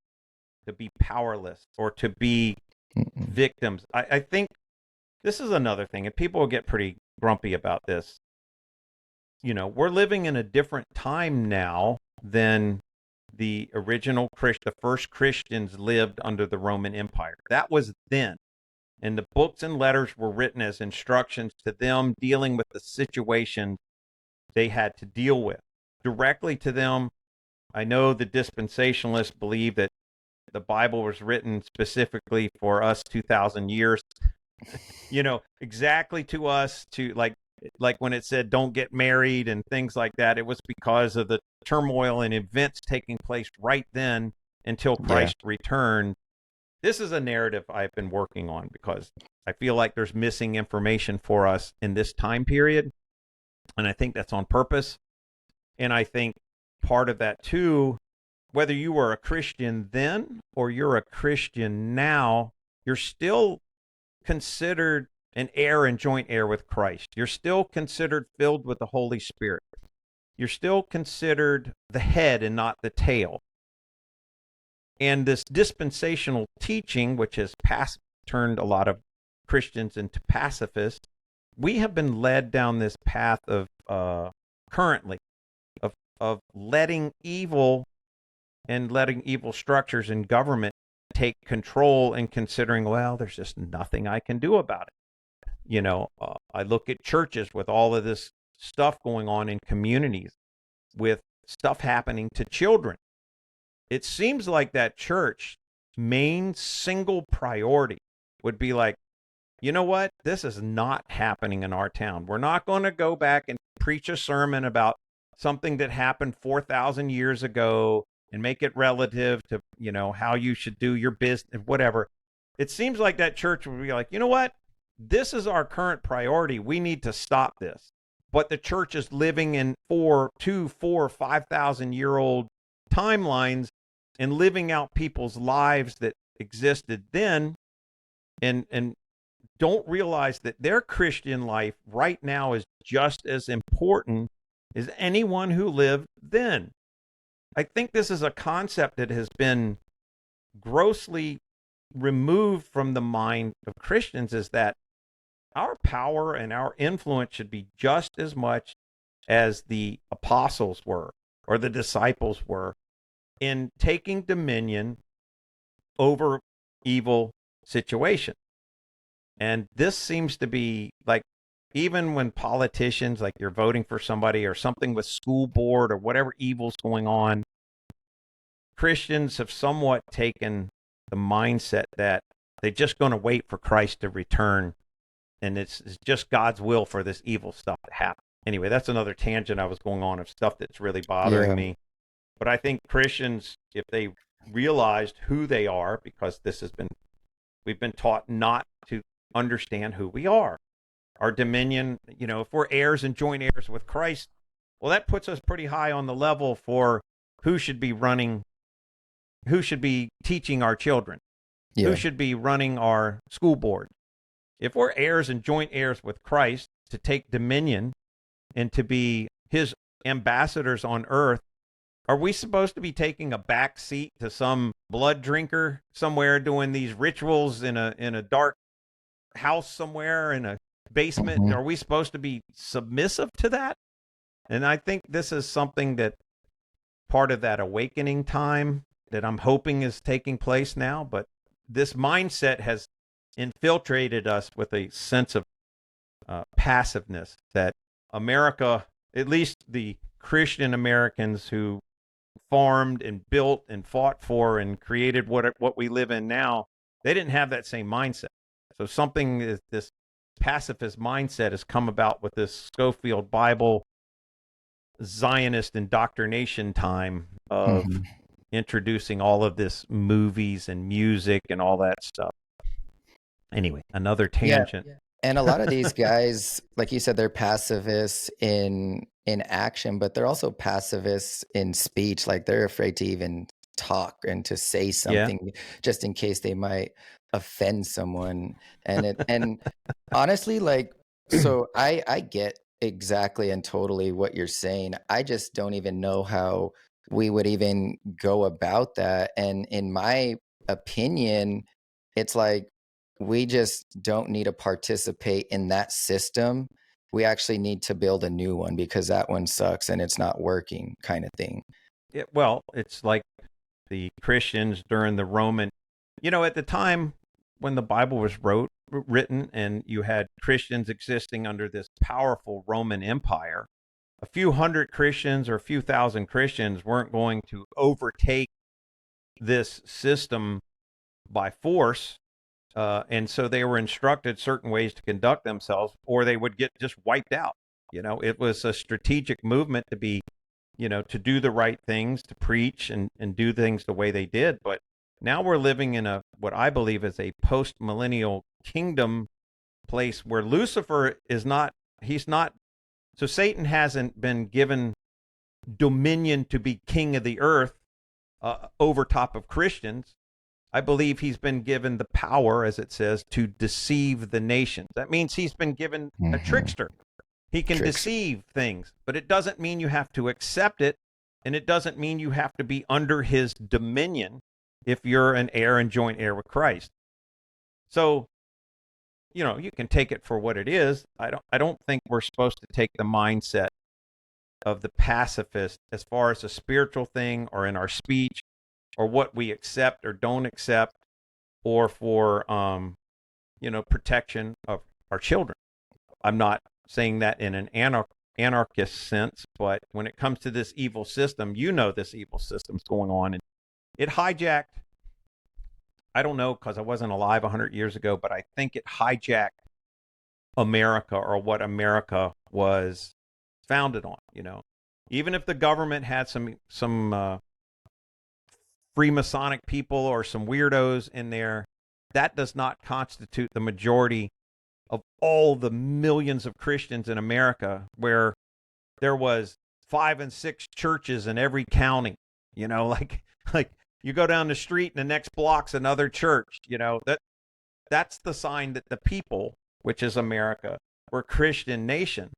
to be powerless or to be
Mm-mm.
victims. I think this is another thing, and people will get pretty grumpy about this. We're living in a different time now than the first Christians lived under the Roman Empire. That was then. And the books and letters were written as instructions to them dealing with the situation they had to deal with. Directly to them, I know the dispensationalists believe that the Bible was written specifically for us 2,000 years, exactly to us, to like when it said don't get married and things like that. It was because of the turmoil and events taking place right then until
Yeah.
Christ returned. This is a narrative I've been working on because I feel like there's missing information for us in this time period. And I think that's on purpose. And I think part of that too, whether you were a Christian then or you're a Christian now, you're still considered an heir and joint heir with Christ. You're still considered filled with the Holy Spirit. You're still considered the head and not the tail. And this dispensational teaching, which has turned a lot of Christians into pacifists, we have been led down this path of currently of letting evil structures in government take control and considering, well, there's just nothing I can do about it. I look at churches with all of this stuff going on in communities with stuff happening to children. It seems like that church main single priority would be like, you know what? This is not happening in our town. We're not going to go back and preach a sermon about something that happened 4,000 years ago and make it relative to, how you should do your business, whatever. It seems like that church would be like, you know what? This is our current priority. We need to stop this. But the church is living in 5,000-year-old timelines and living out people's lives that existed then and don't realize that their Christian life right now is just as important as anyone who lived then. I think this is a concept that has been grossly removed from the mind of Christians, is that our power and our influence should be just as much as the apostles were or the disciples were in taking dominion over evil situations. And this seems to be like, even when politicians, like you're voting for somebody or something with school board or whatever evil's going on, Christians have somewhat taken the mindset that they're just going to wait for Christ to return. And it's just God's will for this evil stuff to happen. Anyway, that's another tangent I was going on of stuff that's really bothering me. But I think Christians, if they realized who they are, because we've been taught not to understand who we are. Our dominion, if we're heirs and joint heirs with Christ, well, that puts us pretty high on the level for who should be teaching our children, who should be running our school board. If we're heirs and joint heirs with Christ to take dominion and to be his ambassadors on earth, are we supposed to be taking a back seat to some blood drinker somewhere doing these rituals in a dark house somewhere in a basement?
Mm-hmm.
Are we supposed to be submissive to that? And I think this is something that part of that awakening time that I'm hoping is taking place now. But this mindset has infiltrated us with a sense of passiveness, that America at least the Christian Americans who farmed and built and fought for and created what we live in now, they didn't have that same mindset. So something is this pacifist mindset has come about with this Schofield Bible Zionist indoctrination time of
Hmm.
introducing all of this movies and music and all that stuff. Anyway, another
Yeah.
tangent.
And a lot of these guys, like you said, they're pacifists in action, but they're also pacifists in speech. Like they're afraid to even talk and to say
Yeah.
something just in case they might offend someone. And honestly, like, so I get exactly and totally what you're saying. I just don't even know how we would even go about that. And in my opinion, it's like we just don't need to participate in that system. We actually need to build a new one because that one sucks and it's not working, kind of thing.
Well, it's like the Christians during the Roman, at the time when the Bible was written and you had Christians existing under this powerful Roman Empire, a few hundred Christians or a few thousand Christians weren't going to overtake this system by force. And so they were instructed certain ways to conduct themselves, or they would get just wiped out. It was a strategic movement to be, to do the right things, to preach and do things the way they did. But now we're living in what I believe is a post-millennial kingdom place where Lucifer is not, he's not, so Satan hasn't been given dominion to be king of the earth over top of Christians. I believe he's been given the power, as it says, to deceive the nations. That means he's been given a
Hmm.
trickster. He can deceive things, but it doesn't mean you have to accept it, and it doesn't mean you have to be under his dominion if you're an heir and joint heir with Christ. So, you can take it for what it is. I don't think we're supposed to take the mindset of the pacifist as far as a spiritual thing or in our speech or what we accept or don't accept or for protection of our children. I'm not saying that in an anarchist sense, but when it comes to this evil system, this evil system's going on, and it hijacked. I don't know because I wasn't alive 100 years ago, but I think it hijacked America or what America was founded on. Even if the government had some Freemasonic people or some weirdos in there, that does not constitute the majority of all the millions of Christians in America, where there was 5 and 6 churches in every county. Like you go down the street and the next block's another church. That's the sign that the people, which is America, were a Christian nation.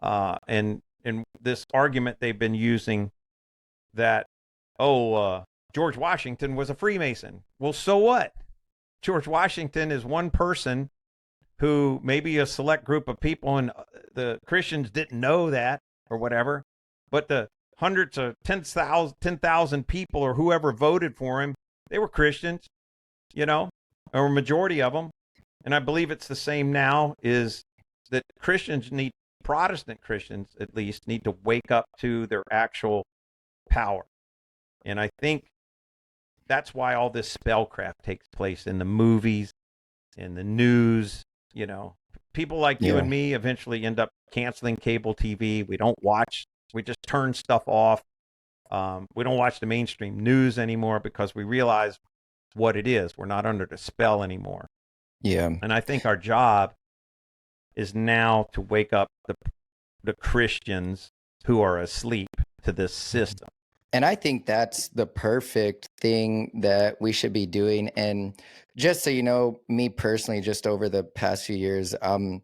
And this argument they've been using that, George Washington was a Freemason. Well, so what? George Washington is one person who maybe a select group of people, and the Christians didn't know that or whatever, but the hundreds of 10,000 people or whoever voted for him, they were Christians, or a majority of them. And I believe it's the same now, is that Protestant Christians at least, need to wake up to their actual power. And I think that's why all this spellcraft takes place in the movies, in the news. People like you and me eventually end up canceling cable TV. We don't watch. We just turn stuff off. We don't watch the mainstream news anymore because we realize what it is. We're not under the spell anymore.
Yeah.
And I think our job is now to wake up the Christians who are asleep to this system.
And I think that's the perfect thing that we should be doing. And just so you know, me personally, just over the past few years, I'm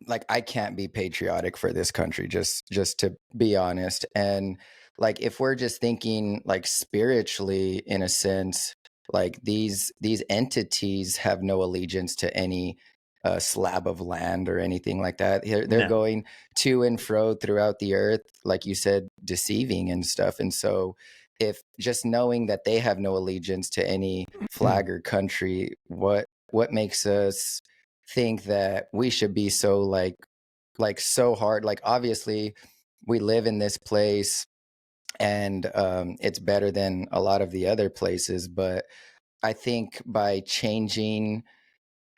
like, I can't be patriotic for this country, just to be honest. And like, if we're just thinking like spiritually, in a sense, like these entities have no allegiance to any slab of land or anything like that. They're
No.
going to and fro throughout the earth, like you said, deceiving and stuff. And so, if just knowing that they have no allegiance to any flag or country, what makes us think that we should be so like like so hard. Like obviously we live in this place and it's better than a lot of the other places, but I think by changing,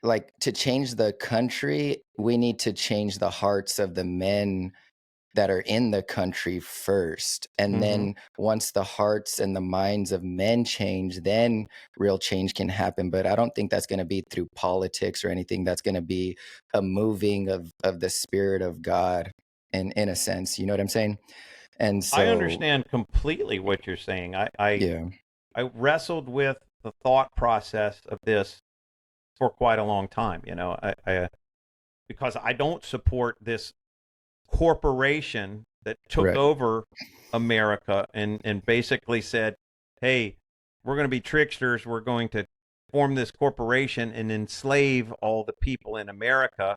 like to change the country, we need to change the hearts of the men that are in the country first. And
Hmm.
then once the hearts and the minds of men change, then real change can happen. But I don't think that's going to be through politics or anything. That's going to be a moving of the spirit of God in a sense. You know what I'm saying? And
I
so,
understand completely what you're saying. I
yeah,
I wrestled with the thought process of this for quite a long time. Because I don't support this corporation that took
right.
over America and basically said, "Hey, we're going to be tricksters. We're going to form this corporation and enslave all the people in America.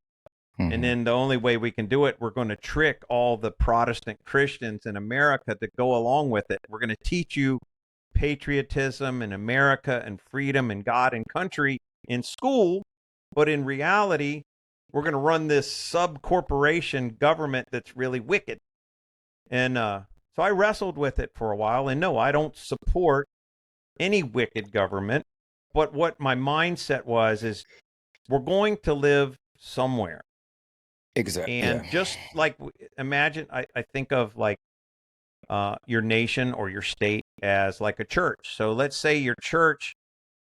And
Hmm.
then the only way we can do it, we're going to trick all the Protestant Christians in America to go along with it. We're going to teach you patriotism and America and freedom and God and country in school, but in reality, we're going to run this sub corporation government that's really wicked." And so I wrestled with it for a while. And no, I don't support any wicked government. But what my mindset was is we're going to live somewhere.
Exactly. Yeah.
And just like imagine, I think of like your nation or your state as like a church. So let's say your church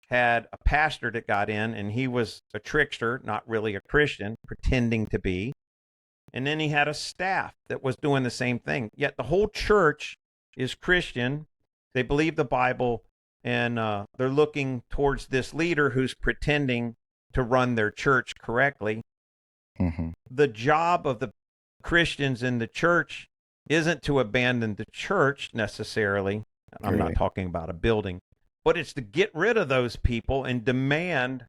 had a pastor that got in and he was a trickster, not really a Christian, pretending to be. And then he had a staff that was doing the same thing. Yet the whole church is Christian. They believe the Bible, and they're looking towards this leader who's pretending to run their church correctly.
Hmm.
The job of the Christians in the church isn't to abandon the church necessarily. I'm not
Right.
talking about a building, but it's to get rid of those people and demand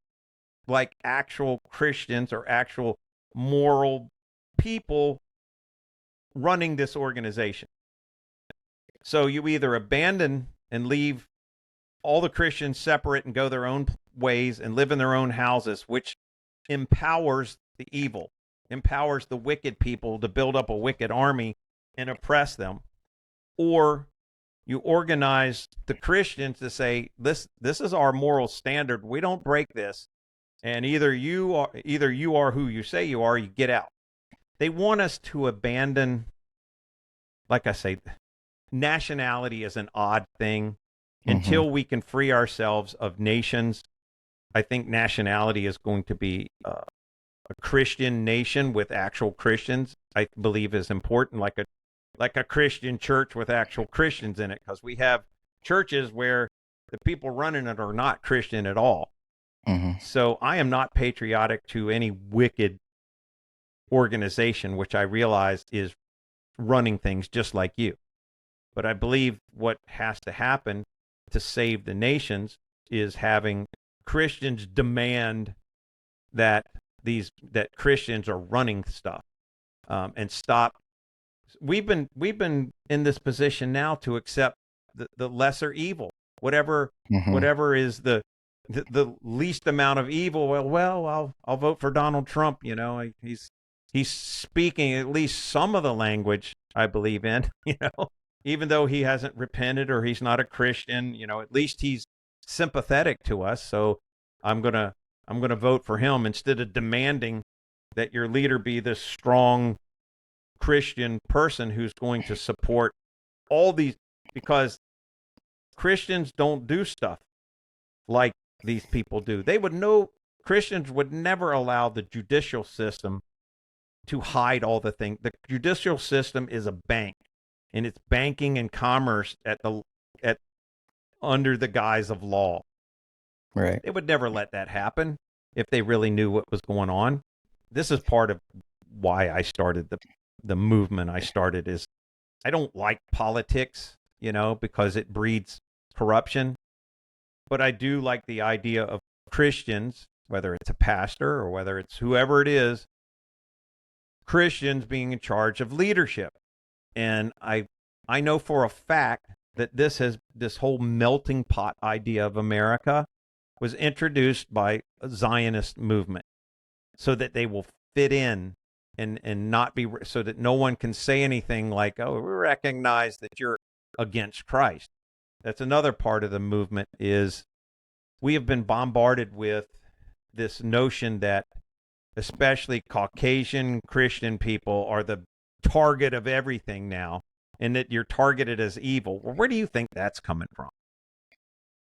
like actual Christians or actual moral people running this organization. So you either abandon and leave all the Christians separate and go their own ways and live in their own houses, which empowers the evil, empowers the wicked people to build up a wicked army and oppress them, or you organize the Christians to say this is our moral standard. We don't break this, and either you are who you say you are, you get out. They want us to abandon, like I say, nationality is an odd thing
Hmm.
until we can free ourselves of nations. I think nationality is going to be a Christian nation with actual Christians. I believe is important, like a Christian church with actual Christians in it, because we have churches where the people running it are not Christian at all.
Hmm.
So I am not patriotic to any wicked organization, which I realize is running things just like you. But I believe what has to happen to save the nations is having Christians demand that that Christians are running stuff, and stop. We've been in this position now to accept the lesser evil,
Hmm.
whatever is the least amount of evil. I'll vote for Donald Trump. He's speaking at least some of the language I believe in. Even though he hasn't repented or he's not a Christian, at least he's sympathetic to us. So I'm gonna I'm gonna vote for him instead of demanding that your leader be this strong Christian person who's going to support all these, because Christians don't do stuff like these people do. Christians would never allow the judicial system to hide all the things. The judicial system is a bank, and it's banking and commerce at under the guise of law.
Right.
They would never let that happen if they really knew what was going on. This is part of why I started the movement I started. Is I don't like politics, because it breeds corruption, but I do like the idea of Christians, whether it's a pastor or whether it's whoever it is, Christians being in charge of leadership. And I know for a fact that this whole melting pot idea of America was introduced by a Zionist movement so that they will fit in and not be, so that no one can say anything like, oh, we recognize that you're against Christ. That's another part of the movement, is we have been bombarded with this notion that especially Caucasian Christian people are the target of everything now, and that you're targeted as evil. Well, where do you think that's coming from?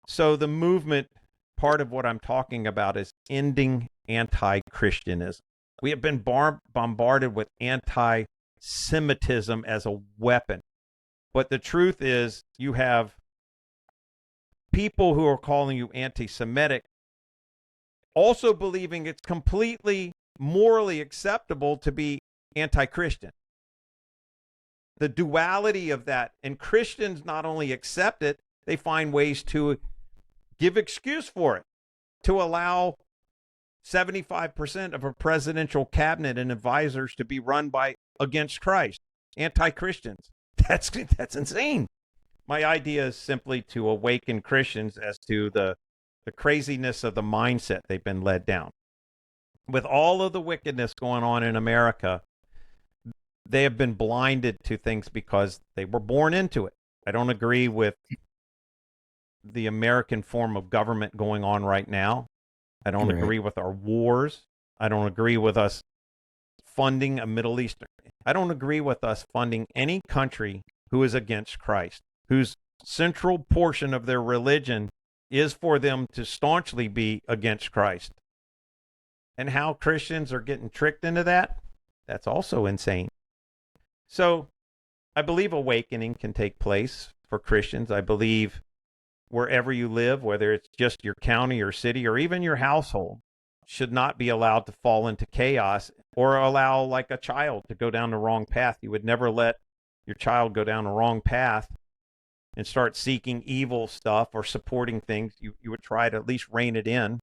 So the movement, part of what I'm talking about, is ending anti-Christianism. We have been bombarded with anti-Semitism as a weapon. But the truth is, you have people who are calling you anti-Semitic also believing it's completely morally acceptable to be anti-Christian. The duality of that, and Christians not only accept it, they find ways to give excuse for it, to allow 75% of a presidential cabinet and advisors to be run by against Christ, anti-Christians. That's insane. My idea is simply to awaken Christians as to the craziness of the mindset they've been led down. With all of the wickedness going on in America, they have been blinded to things because they were born into it. I don't agree with the American form of government going on right now. I don't agree with our wars. I don't agree with us funding a Middle Eastern. I don't agree with us funding any country who is against Christ, whose central portion of their religion is for them to staunchly be against Christ. And how Christians are getting tricked into that, that's also insane. So I believe awakening can take place for Christians. I believe wherever you live, whether it's just your county or city or even your household, should not be allowed to fall into chaos or allow, like a child, to go down the wrong path. You would never let your child go down the wrong path and start seeking evil stuff or supporting things. You would try to at least rein it in.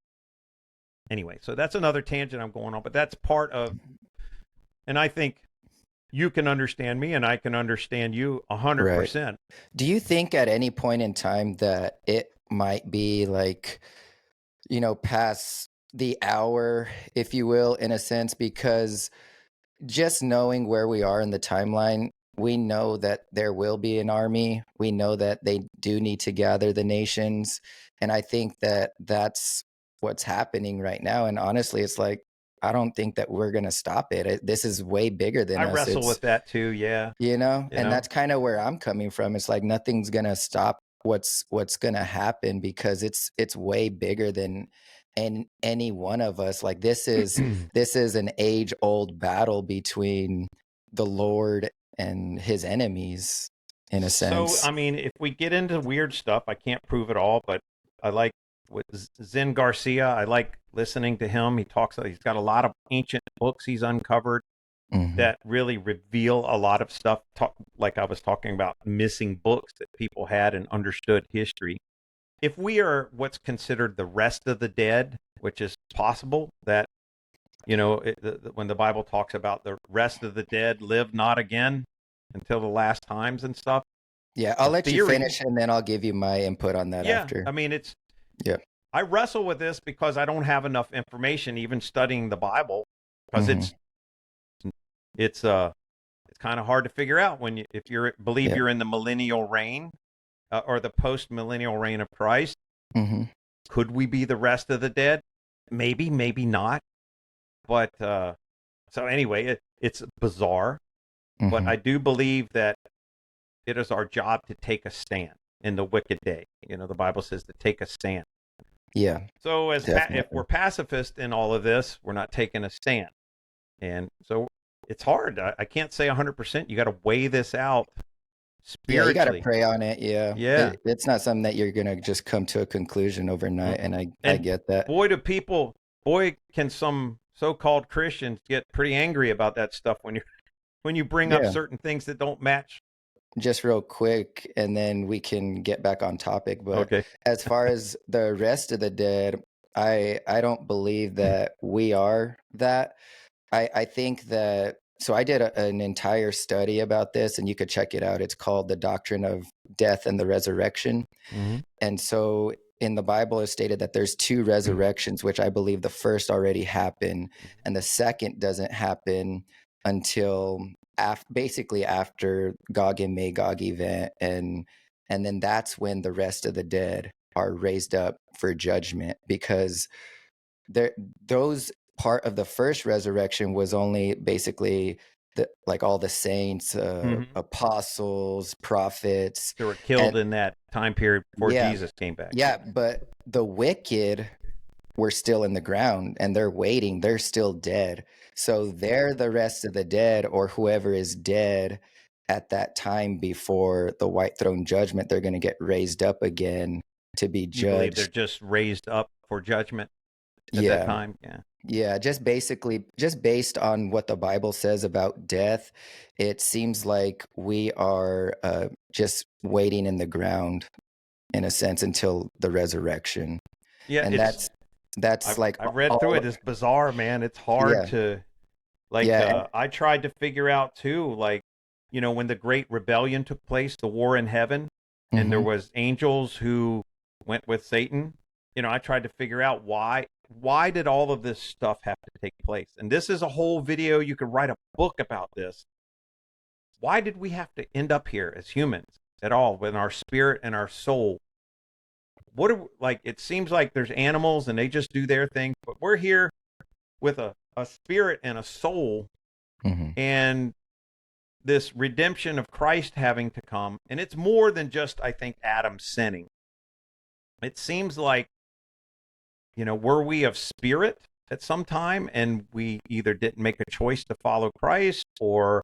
Anyway, so that's another tangent I'm going on, but that's part of, and I think you can understand me and I can understand you 100%.
Right. Do you think at any point in time that it might be like, past the hour, if you will, in a sense, because just knowing where we are in the timeline, we know that there will be an army. We know that they do need to gather the nations. And I think that that's what's happening right now. And honestly, it's like, I don't think that we're going to stop it. This is way bigger than us.
I wrestle with that too. Yeah.
And that's kind of where I'm coming from. It's like nothing's going to stop what's going to happen, because it's way bigger than any one of us. Like this is an age-old battle between the Lord and his enemies, in a sense.
So, I mean, if we get into weird stuff, I can't prove it all, but I like with Zen Garcia. I like listening to him. He's got a lot of ancient books he's uncovered that really reveal a lot of stuff. Like I was talking about missing books that people had and understood history. If we are what's considered the rest of the dead, which is possible, that, when the Bible talks about the rest of the dead live not again until the last times and stuff.
Yeah, I'll let you finish and then I'll give you my input on that after.
I mean, I wrestle with this because I don't have enough information, even studying the Bible, because it's kind of hard to figure out if you believe you're in the millennial reign or the post-millennial reign of Christ. Could we be the rest of the dead? Maybe, maybe not. But so anyway, it's bizarre. But I do believe that it is our job to take a stand in the wicked day. The Bible says to take a stand.
Yeah.
So if we're pacifist in all of this, we're not taking a stand. And so it's hard. I can't say 100%. You got to weigh this out spiritually.
Yeah, you got to pray on it. Yeah.
Yeah.
It's not something that you're going to just come to a conclusion overnight. And I get that.
Boy, can some so-called Christians get pretty angry about that stuff when you bring up certain things that don't match.
Just real quick, and then we can get back on topic. But as far as the rest of the dead, I don't believe that we are that. I think that, so I did an entire study about this, and you could check it out. It's called The Doctrine of Death and the Resurrection. And so in the Bible is stated that there's two resurrections, which I believe the first already happened and the second doesn't happen until basically after Gog and Magog event, and then that's when the rest of the dead are raised up for judgment, because there those part of the first resurrection was only basically like all the saints,
Hmm.
apostles, prophets,
They were
and
killed in that time period before
yeah,
Jesus came back.
yeah, but the wicked were still in the ground and they're waiting. They're still dead. So they're the rest of the dead, or whoever is dead at that time before the white throne judgment. They're going to get raised up again to be
You believe they're
judged.
just raised up for judgment at that
Yeah.
time? Yeah.
Yeah. Just based on what the Bible says about death, it seems like we are just waiting in the ground, in a sense, until the resurrection.
Yeah,
And
it's
that's like
I've read through
all.
it. It's bizarre, man. It's hard
Yeah.
to like
Yeah.
I tried to figure out too, like, when the great rebellion took place, the war in heaven, and there
Hmm.
was angels who went with Satan. I tried to figure out why did all of this stuff have to take place? And this is a whole video. You could write a book about this. Why did we have to end up here as humans at all, with our spirit and our soul? Like, it seems like there's animals and they just do their thing, but we're here with a spirit and a soul,
Hmm.
and this redemption of Christ having to come. And it's more than just, I think, Adam sinning. It seems like, were we of spirit at some time and we either didn't make a choice to follow Christ, or,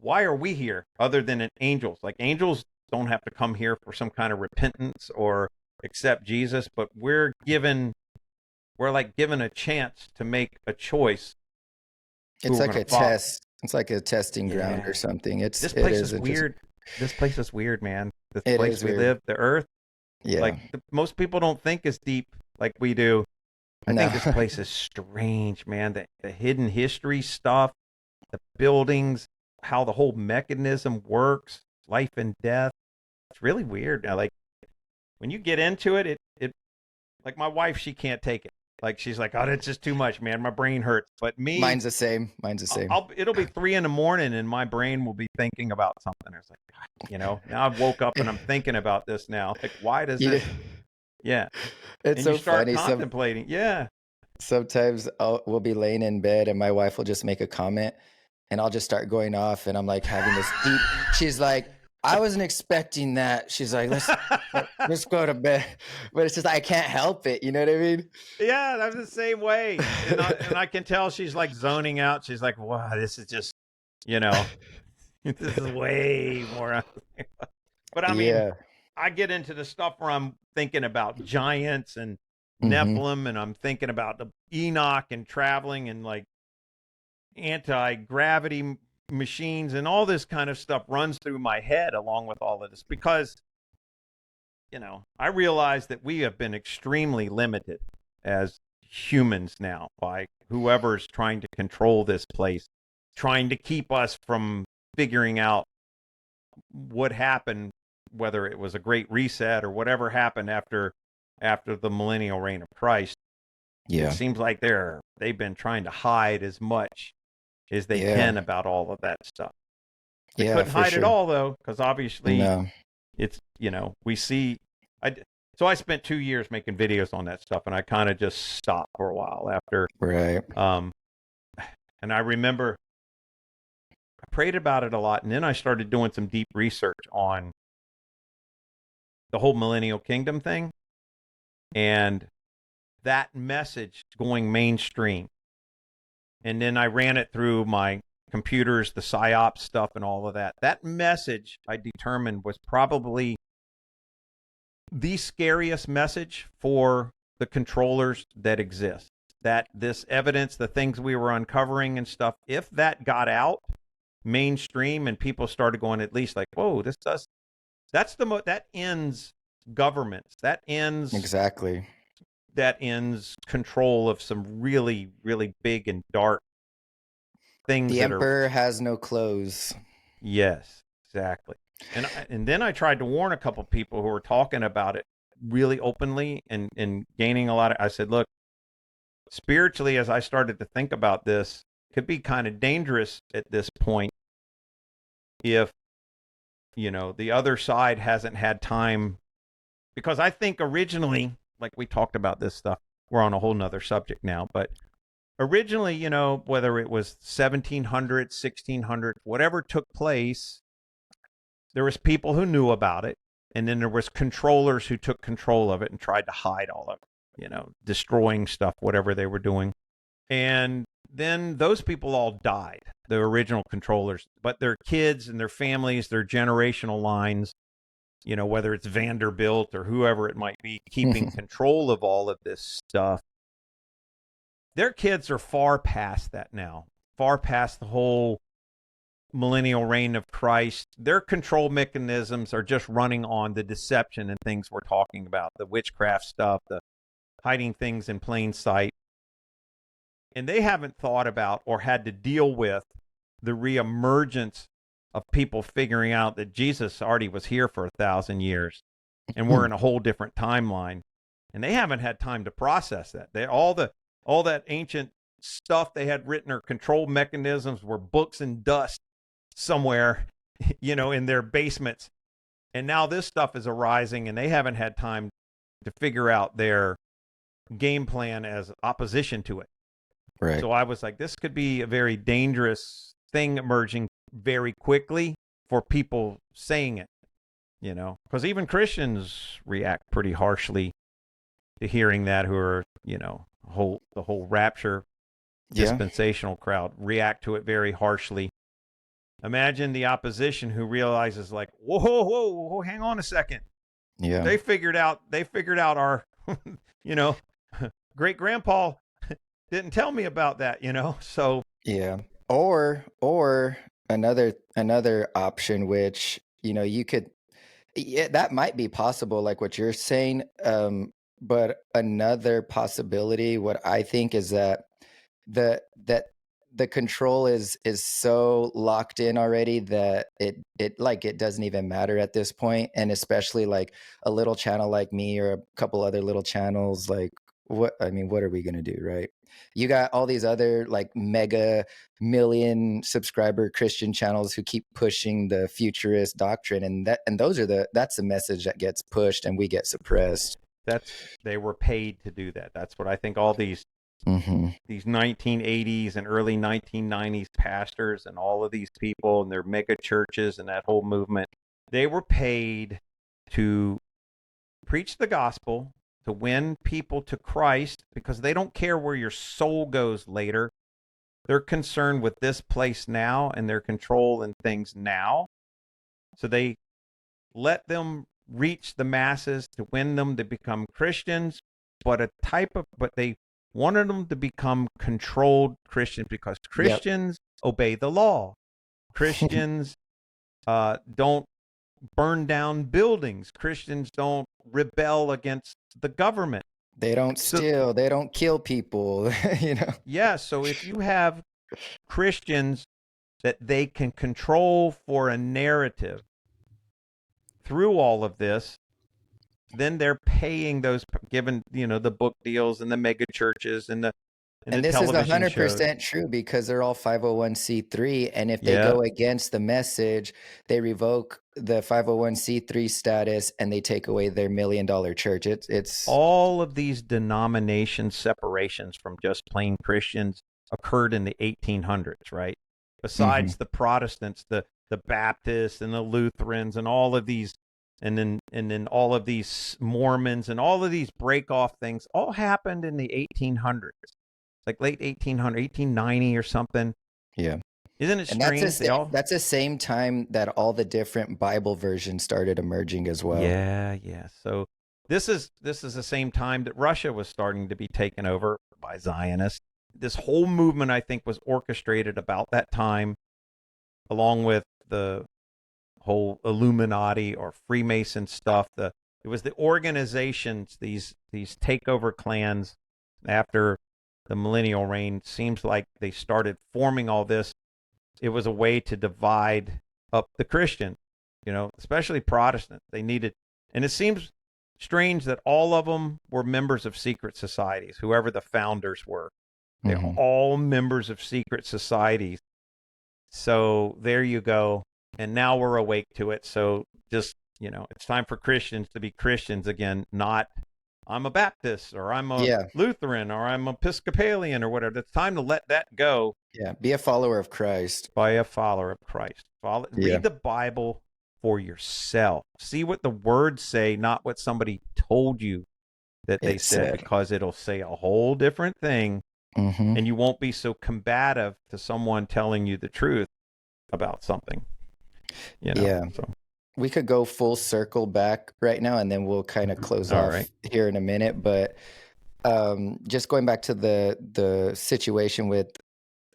why are we here other than angels? Like, angels don't have to come here for some kind of repentance or accept Jesus, but we're like given a chance to make a choice who
It's
we're
like
going
a
to follow.
test. It's like a testing ground or
Yeah.
something.
This
It
place
is
is weird. This place is weird, man. This
it
place
is
we
weird.
live, the earth,
Yeah.
like most people don't think as deep like we do. I
No.
think this place is strange, man. The hidden history stuff, the buildings, how the whole mechanism works, life and death. It's really weird. Now, like, when you get into it, it like my wife, she can't take it. Like, she's like, oh, that's just too much, man. My brain hurts. But me,
Mine's the same. Mine's the same.
it'll be 3 a.m. and my brain will be thinking about something. I was like, God, now I've woke up and I'm thinking about this now. Like, why does
You know,
this? Yeah.
it's
And you
so
start
funny.
contemplating. Yeah.
Sometimes we'll be laying in bed and my wife will just make a comment and I'll just start going off and I'm like having this deep. She's like, I wasn't expecting that. She's like, let's go to bed. But it's just I can't help it. You know what I mean?
Yeah, that's the same way. And I can tell she's like zoning out. She's like, wow, this is just, you know, this is way more. But I mean,
Yeah.
I get into the stuff where I'm thinking about giants and
Hmm.
Nephilim, and I'm thinking about the Enoch and traveling and like anti-gravity machines, and all this kind of stuff runs through my head along with all of this, because I realize that we have been extremely limited as humans now by whoever's trying to control this place, trying to keep us from figuring out what happened, whether it was a great reset or whatever happened after the millennial reign of Christ. It
Yeah.
seems like they've been trying to hide as much as they
Yeah.
can about all of that stuff. They
Yeah,
couldn't
for
hide it
sure.
all, though, because obviously
No.
it's, we see. So I spent 2 years making videos on that stuff, and I kind of just stopped for a while after.
Right.
And I remember I prayed about it a lot, and then I started doing some deep research on the whole millennial kingdom thing, and that message going mainstream. And then I ran it through my computers, the PSYOP stuff and all of that. That message, I determined, was probably the scariest message for the controllers that exist. That this evidence, the things we were uncovering and stuff, if that got out mainstream and people started going at least like, whoa, that ends governments.
Exactly.
That ends control of some really, really big and dark things
The
that are.
emperor has no clothes.
Yes, exactly. And then I tried to warn a couple people who were talking about it really openly and gaining a lot of. I said, look, spiritually, as I started to think about this, could be kind of dangerous at this point if, the other side hasn't had time. Because I think originally, like we talked about this stuff, we're on a whole nother subject now, but originally, whether it was 1700, 1600, whatever took place, there was people who knew about it, and then there was controllers who took control of it and tried to hide all of it, destroying stuff, whatever they were doing. And then those people all died, the original controllers, but their kids and their families, their generational lines, whether it's Vanderbilt or whoever it might be, keeping control of all of this stuff, their kids are far past that now, far past the whole millennial reign of Christ. Their control mechanisms are just running on the deception and things we're talking about, the witchcraft stuff, the hiding things in plain sight. And they haven't thought about or had to deal with the reemergence of people figuring out that Jesus already was here for 1,000 years and we're in a whole different timeline. And they haven't had time to process that. All that ancient stuff they had written or control mechanisms were books and dust somewhere, in their basements. And now this stuff is arising and they haven't had time to figure out their game plan as opposition to it.
Right.
So I was like, this could be a very dangerous thing emerging very quickly for people saying it, because even Christians react pretty harshly to hearing that, who are, the whole rapture dispensational crowd react to it very harshly. Imagine the opposition who realizes like, whoa, hang on a second.
Yeah.
They figured out our, great grandpa didn't tell me about that, so.
Yeah. Or another option, which, you could, that might be possible, like what you're saying. But another possibility, what I think is that the control is so locked in already that it doesn't even matter at this point. And especially like a little channel like me or a couple other little channels, like what are we going to do, right? You got all these other like mega million subscriber Christian channels who keep pushing the futurist doctrine, and that's the message that gets pushed and we get suppressed.
They were paid to do that. That's what I think all these 1980s and early 1990s pastors and all of these people and their mega churches and that whole movement, they were paid to preach the gospel, to win people to Christ, because they don't care where your soul goes later. They're concerned with this place now and their control and things now. So they let them reach the masses to win them to become Christians, but they wanted them to become controlled Christians, because Christians obey the law. Christians don't burn down buildings. Christians don't rebel against the government.
They don't steal. They don't kill people.
Yeah. So if you have Christians that they can control for a narrative through all of this, then they're paying those, given the book deals and the mega churches and
this is 100%
shows.
true, because they're all 501c3, and if they go against the message, they revoke the 501c3 status and they take away their $1 million church. It's
all of these denomination separations from just plain Christians occurred in the 1800s, right? Besides the Protestants, the Baptists and the Lutherans and all of these, and then all of these Mormons and all of these break off things all happened in the 1800s. Like late 1800, 1890 or something.
Yeah.
Isn't it
and
strange?
That's the same time that all the different Bible versions started emerging as well.
Yeah. So this is the same time that Russia was starting to be taken over by Zionists. This whole movement, I think, was orchestrated about that time, along with the whole Illuminati or Freemason stuff. It was the organizations, these takeover clans after the millennial reign. Seems like they started forming all this. It was a way to divide up the Christians, especially Protestants. They needed, and it seems strange that all of them were members of secret societies, whoever the founders were. They're
Hmm.
all members of secret societies. So there you go. And now we're awake to it. So just, it's time for Christians to be Christians again, not I'm a Baptist or I'm a
Yeah.
Lutheran or I'm Episcopalian or whatever. It's time to let that go.
Yeah. Be a follower of Christ.
By a follower of Christ.
Yeah.
Read the Bible for yourself. See what the words say, not what somebody told you that they
It
said,
said.
because it'll say a whole different thing,
Hmm.
and you won't be so combative to someone telling you the truth about something.
Yeah.
So
We could go full circle back right now, and then we'll kind of close
all
off
right.
here in a minute. But just going back to the situation with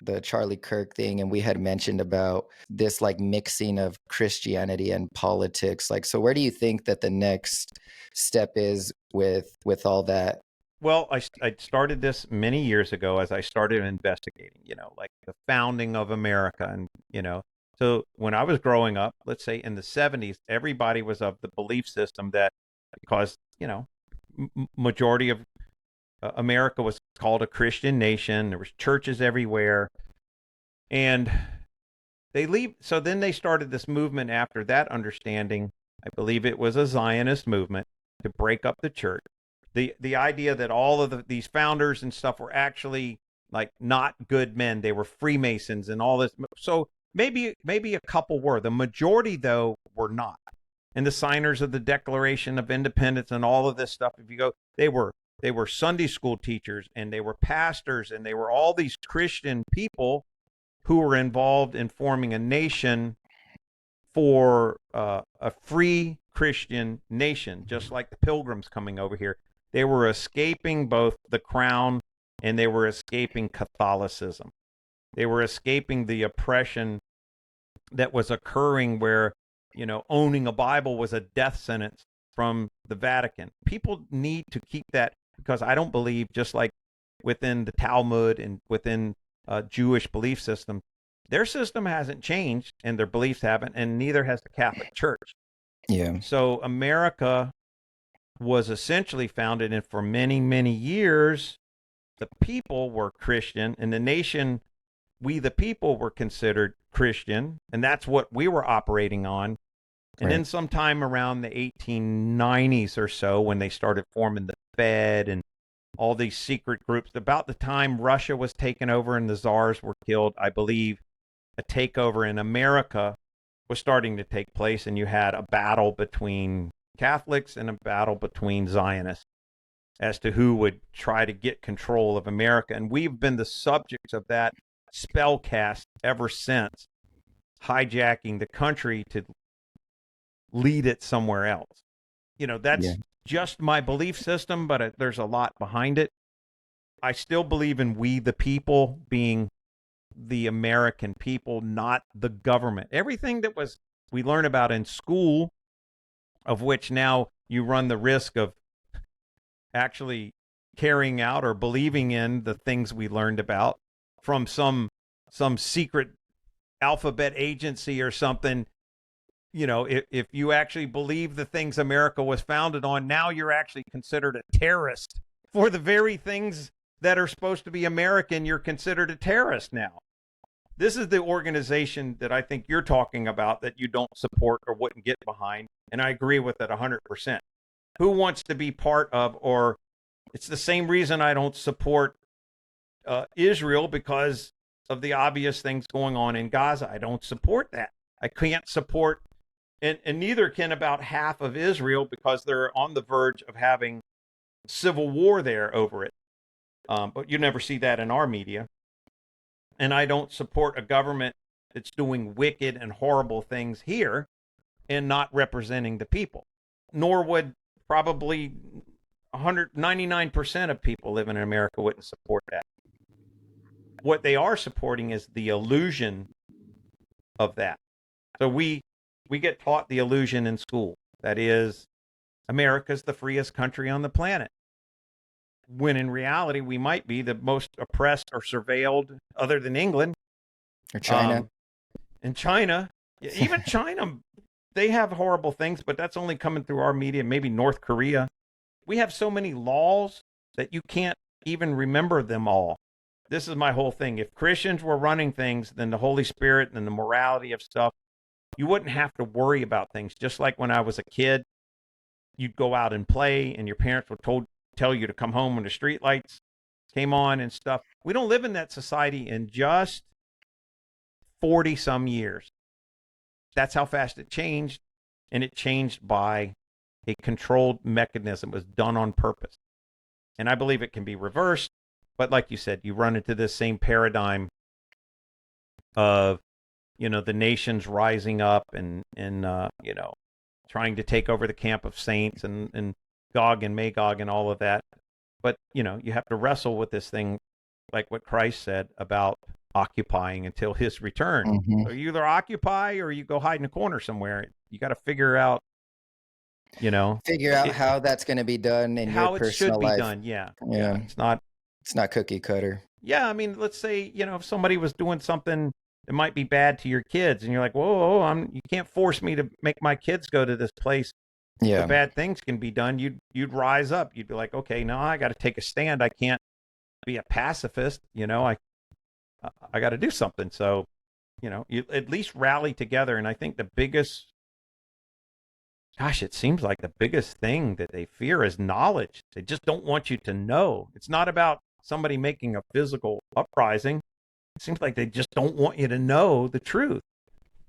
the Charlie Kirk thing, and we had mentioned about this like mixing of Christianity and politics. Like, so where do you think that the next step is with all that?
Well, I started this many years ago as I started investigating, like the founding of America. And, so when I was growing up, let's say in the 70s, everybody was of the belief system that because, majority of America was called a Christian nation, there was churches everywhere. And so then they started this movement after that understanding. I believe it was a Zionist movement to break up the church. The idea that all of these founders and stuff were actually like not good men. They were Freemasons and all this. So maybe a couple were. The majority, though, were not. And the signers of the Declaration of Independence and all of this stuff, if you go, they were Sunday school teachers and they were pastors and they were all these Christian people who were involved in forming a nation for a free Christian nation, just like the Pilgrims coming over here. They were escaping both the crown and they were escaping Catholicism. They were escaping the oppression that was occurring where, owning a Bible was a death sentence from the Vatican. People need to keep that, because I don't believe, just like within the Talmud and within Jewish belief system, their system hasn't changed and their beliefs haven't, and neither has the Catholic Church.
Yeah.
So America was essentially founded, and for many, many years, the people were Christian, and the nation, we the people, were considered Christian, and that's what we were operating on. And then sometime around the 1890s or so, when they started forming the Fed and all these secret groups, about the time Russia was taken over and the czars were killed, I believe a takeover in America was starting to take place, and you had a battle between Catholics and a battle between Zionists as to who would try to get control of America. And we've been the subjects of that spell cast ever since, hijacking the country to lead it somewhere else. That's just my belief system, but there's a lot behind it. I still believe in we the people being the American people, not the government. Everything that we learn about in school, of which now you run the risk of actually carrying out or believing in the things we learned about from some secret alphabet agency or something. If you actually believe the things America was founded on, now you're actually considered a terrorist. For the very things that are supposed to be American, you're considered a terrorist now. This is the organization that I think you're talking about that you don't support or wouldn't get behind, and I agree with it 100%. Who wants to be part of, or it's the same reason I don't support Israel, because of the obvious things going on in Gaza. I don't support that. I can't support, and neither can about half of Israel, because they're on the verge of having civil war there over it. But you never see that in our media. And I don't support a government that's doing wicked and horrible things here and not representing the people. Nor would probably 199% of people living in America wouldn't support that. What they are supporting is the illusion of that. So we get taught the illusion in school. That is, America's the freest country on the planet. When in reality, we might be the most oppressed or surveilled, other than England.
Or China.
And China, even China, they have horrible things, but that's only coming through our media. Maybe North Korea. We have so many laws that you can't even remember them all. this is my whole thing. If Christians were running things, then the Holy Spirit and the morality of stuff, you wouldn't have to worry about things. Just like when I was a kid, you'd go out and play, and your parents would tell you to come home when the street lights came on and stuff. We don't live in that society in just 40 some years. That's how fast it changed, and it changed by a controlled mechanism. It was done on purpose. And I believe it can be reversed, but like you said, you run into this same paradigm of, the nations rising up and trying to take over the camp of saints and Gog and Magog and all of that. But, you have to wrestle with this thing, like what Christ said about occupying until his return.
Mm-hmm.
So you either occupy or you go hide in a corner somewhere. You got to figure out,
how that's going to be done in
how
your
it
personal
should be
life.
done. Yeah.
It's not cookie cutter.
Yeah. I mean, let's say, if somebody was doing something that might be bad to your kids and you're like, whoa, you can't force me to make my kids go to this place.
Yeah.
The bad things can be done. You'd rise up. You'd be like, okay, no, I got to take a stand. I can't be a pacifist. I got to do something. So, you at least rally together. And I think it seems like the biggest thing that they fear is knowledge. They just don't want you to know. It's not about somebody making a physical uprising. It seems like they just don't want you to know the truth.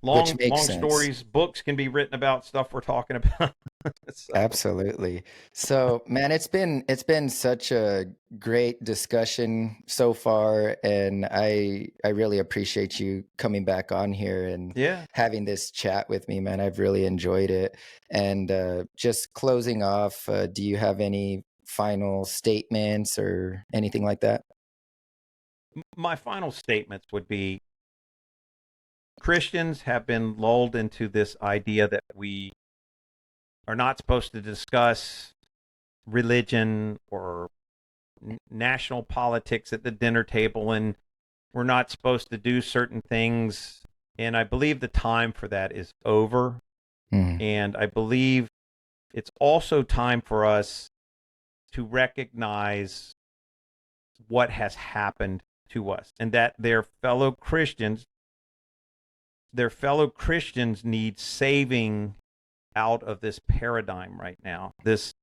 Long stories, books can be written about stuff we're talking about. So.
Absolutely. So, man, it's been such a great discussion so far, and I really appreciate you coming back on here and having this chat with me, man. I've really enjoyed it. And just closing off, do you have any final statements or anything like that?
My final statements would be, Christians have been lulled into this idea that we are not supposed to discuss religion or national politics at the dinner table, and we're not supposed to do certain things. And I believe the time for that is over.
Mm.
And I believe it's also time for us to recognize what has happened to us, and that their fellow Christians need saving out of this paradigm right now, this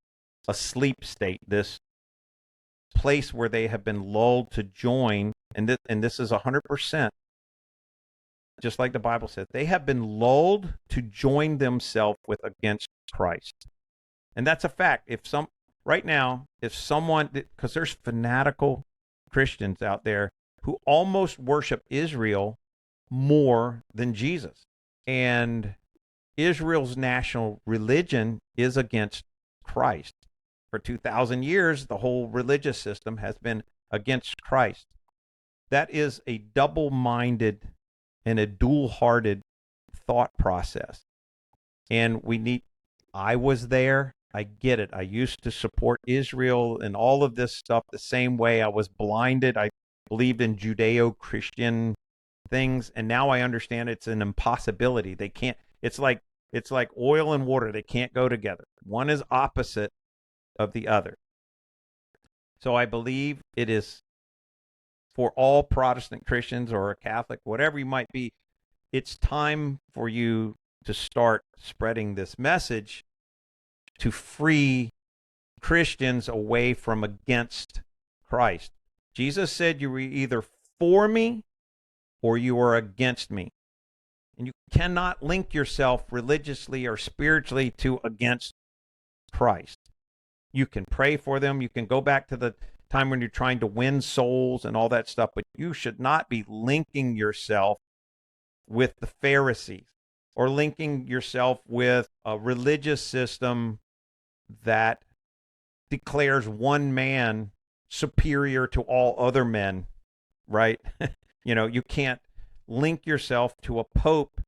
asleep state, this place where they have been lulled to join, and this is 100%, just like the Bible says, they have been lulled to join themselves against Christ. And that's a fact. Right now, because there's fanatical Christians out there who almost worship Israel more than Jesus. And Israel's national religion is against Christ. For 2,000 years, the whole religious system has been against Christ. That is a double-minded and a dual-hearted thought process. And I was there. I get it. I used to support Israel and all of this stuff the same way. I was blinded. I believed in Judeo-Christian things, and now I understand it's an impossibility. They can't. It's like oil and water. They can't go together. One is opposite of the other. So I believe it is for all Protestant Christians or a Catholic, whatever you might be, it's time for you to start spreading this message to free Christians away from against Christ. Jesus said you were either for me or you are against me. And you cannot link yourself religiously or spiritually to against Christ. You can pray for them. You can go back to the time when you're trying to win souls and all that stuff, but you should not be linking yourself with the Pharisees or linking yourself with a religious system that declares one man superior to all other men, right? You can't link yourself to a pope.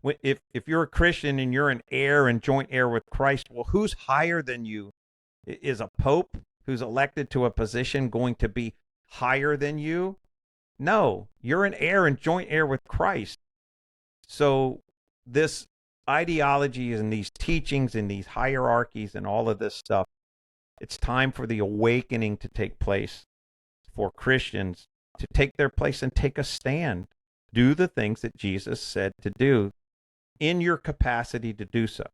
If you're a Christian and you're an heir and joint heir with Christ, well, who's higher than you? Is a pope who's elected to a position going to be higher than you? No, you're an heir and joint heir with Christ. So this ideology and these teachings and these hierarchies and all of this stuff, it's time for the awakening to take place for Christians to take their place and take a stand. Do the things that Jesus said to do in your capacity to do so.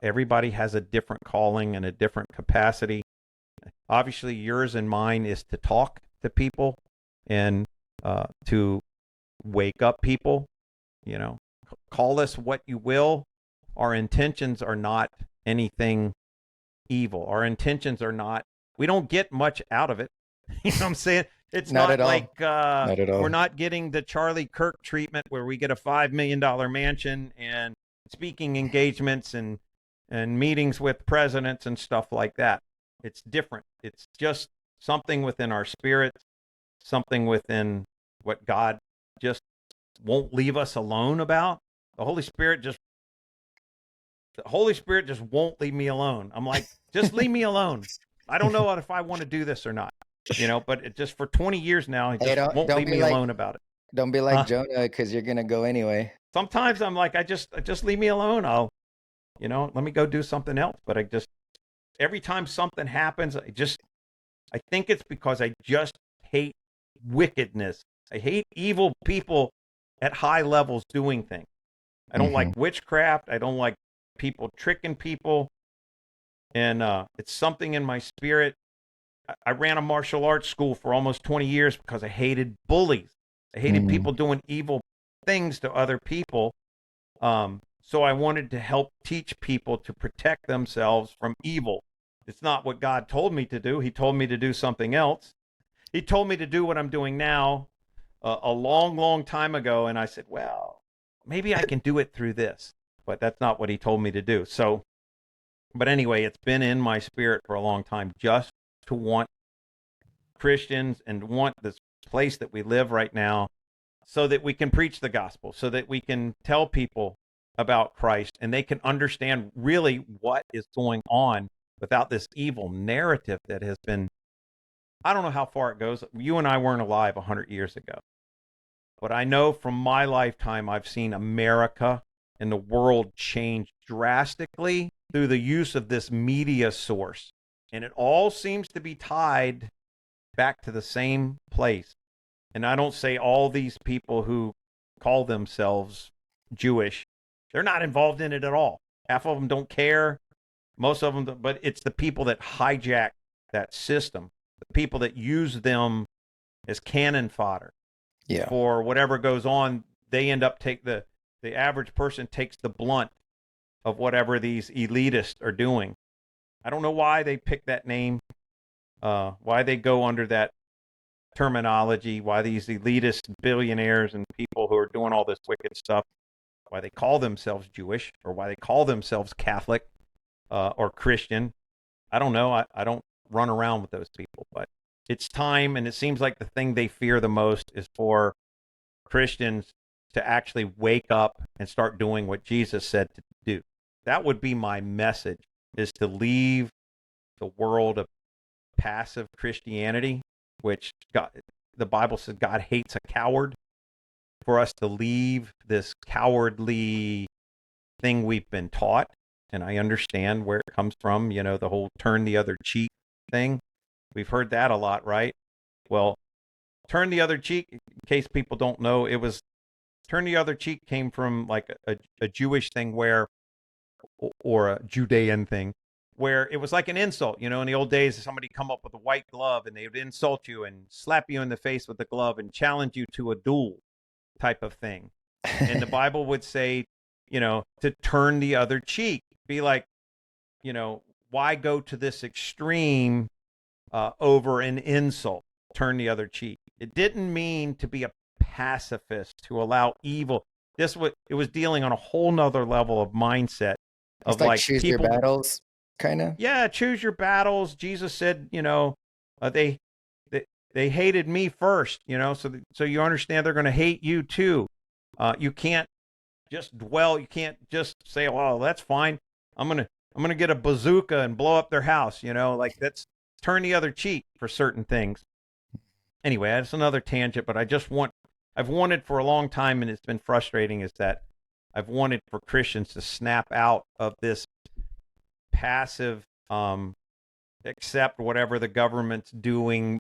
Everybody has a different calling and a different capacity. Obviously, yours and mine is to talk to people and to wake up people. Call us what you will. Our intentions are not anything evil. Our intentions are not, we don't get much out of it. You know what I'm saying? It's not like
not at all.
We're not getting the Charlie Kirk treatment where we get a $5 million mansion and speaking engagements and meetings with presidents and stuff like that. It's different. It's just something within our spirit, something within what God just won't leave us alone about. The Holy Spirit just won't leave me alone. I'm like, just leave me alone. I don't know if I want to do this or not, but it just for 20 years now, he just won't leave me alone about it.
Don't be like Jonah, because you're going to go anyway.
Sometimes I'm like, just leave me alone. I'll, let me go do something else. But every time something happens, I think it's because I just hate wickedness. I hate evil people at high levels doing things. I don't like witchcraft. I don't like people tricking people. And it's something in my spirit. I ran a martial arts school for almost 20 years because I hated bullies. I hated people doing evil things to other people. So I wanted to help teach people to protect themselves from evil. It's not what God told me to do. He told me to do something else. He told me to do what I'm doing now a long, long time ago. And I said, well, maybe I can do it through this. But that's not what he told me to do. So, but anyway, it's been in my spirit for a long time just to want Christians and want this place that we live right now so that we can preach the gospel, so that we can tell people about Christ and they can understand really what is going on without this evil narrative that has been, I don't know how far it goes. You and I weren't alive 100 years ago. But I know from my lifetime, I've seen America and the world change drastically through the use of this media source. And it all seems to be tied back to the same place. And I don't say all these people who call themselves Jewish, they're not involved in it at all. Half of them don't care. Most of them, but it's the people that hijack that system, the people that use them as cannon fodder for whatever goes on. They end up the average person takes the blunt of whatever these elitists are doing. I don't know why they pick that name, why they go under that terminology, why these elitist billionaires and people who are doing all this wicked stuff, why they call themselves Jewish or why they call themselves Catholic or Christian. I don't know. I don't run around with those people, but it's time, and it seems like the thing they fear the most is for Christians to actually wake up and start doing what Jesus said to do. That would be my message, is to leave the world of passive Christianity, which the Bible says God hates a coward, for us to leave this cowardly thing we've been taught. And I understand where it comes from, the whole turn the other cheek thing. We've heard that a lot, right? Well, turn the other cheek, in case people don't know, it was turn the other cheek came from like a Jewish thing or a Judean thing, where it was like an insult. In the old days, somebody come up with a white glove and they would insult you and slap you in the face with the glove and challenge you to a duel type of thing. And the Bible would say, to turn the other cheek, be like, why go to this extreme over an insult, turn the other cheek. It didn't mean to be a pacifist, to allow evil. It was dealing on a whole nother level of mindset of
it's like choose people, your battles, kind of.
Yeah, choose your battles. Jesus said, they hated me first, so you understand they're going to hate you too. You can't just dwell. You can't just say, "Oh, that's fine. I'm gonna get a bazooka and blow up their house." That's turn the other cheek for certain things. Anyway, that's another tangent. But I've wanted for a long time, and it's been frustrating, is that I've wanted for Christians to snap out of this passive, accept whatever the government's doing,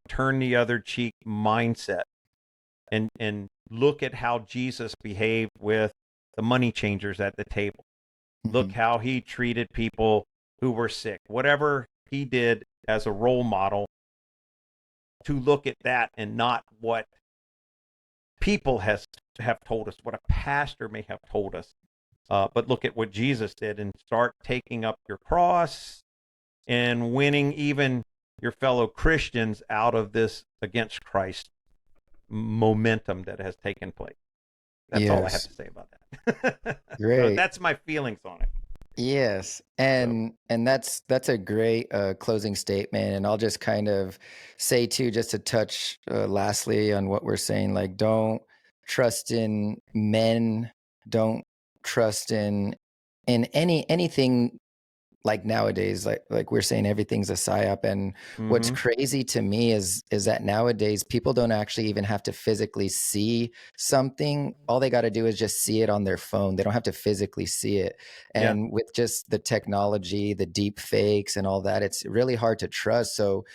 turn the other cheek mindset and look at how Jesus behaved with the money changers at the table. Look
Mhm.
how he treated people who were sick. Whatever he did as a role model, to look at that and not what people have told us, what a pastor may have told us. But look at what Jesus did and start taking up your cross and winning even your fellow Christians out of this against Christ momentum that has taken place. That's all I have
Yes.
to say about that. So
Great.
that's my feelings on it.
Yes,
So,
and that's a great closing statement. And I'll just kind of say too, just to touch lastly on what we're saying, like don't trust in men, don't trust in anything like nowadays, like we're saying, everything's a psyop. And what's
mm-hmm.
crazy to me is that nowadays people don't actually even have to physically see something. All they got to do is just see it on their phone. They don't have to physically see it.
Yeah,
And with just the technology, the deep fakes and all that, it's really hard to trust. So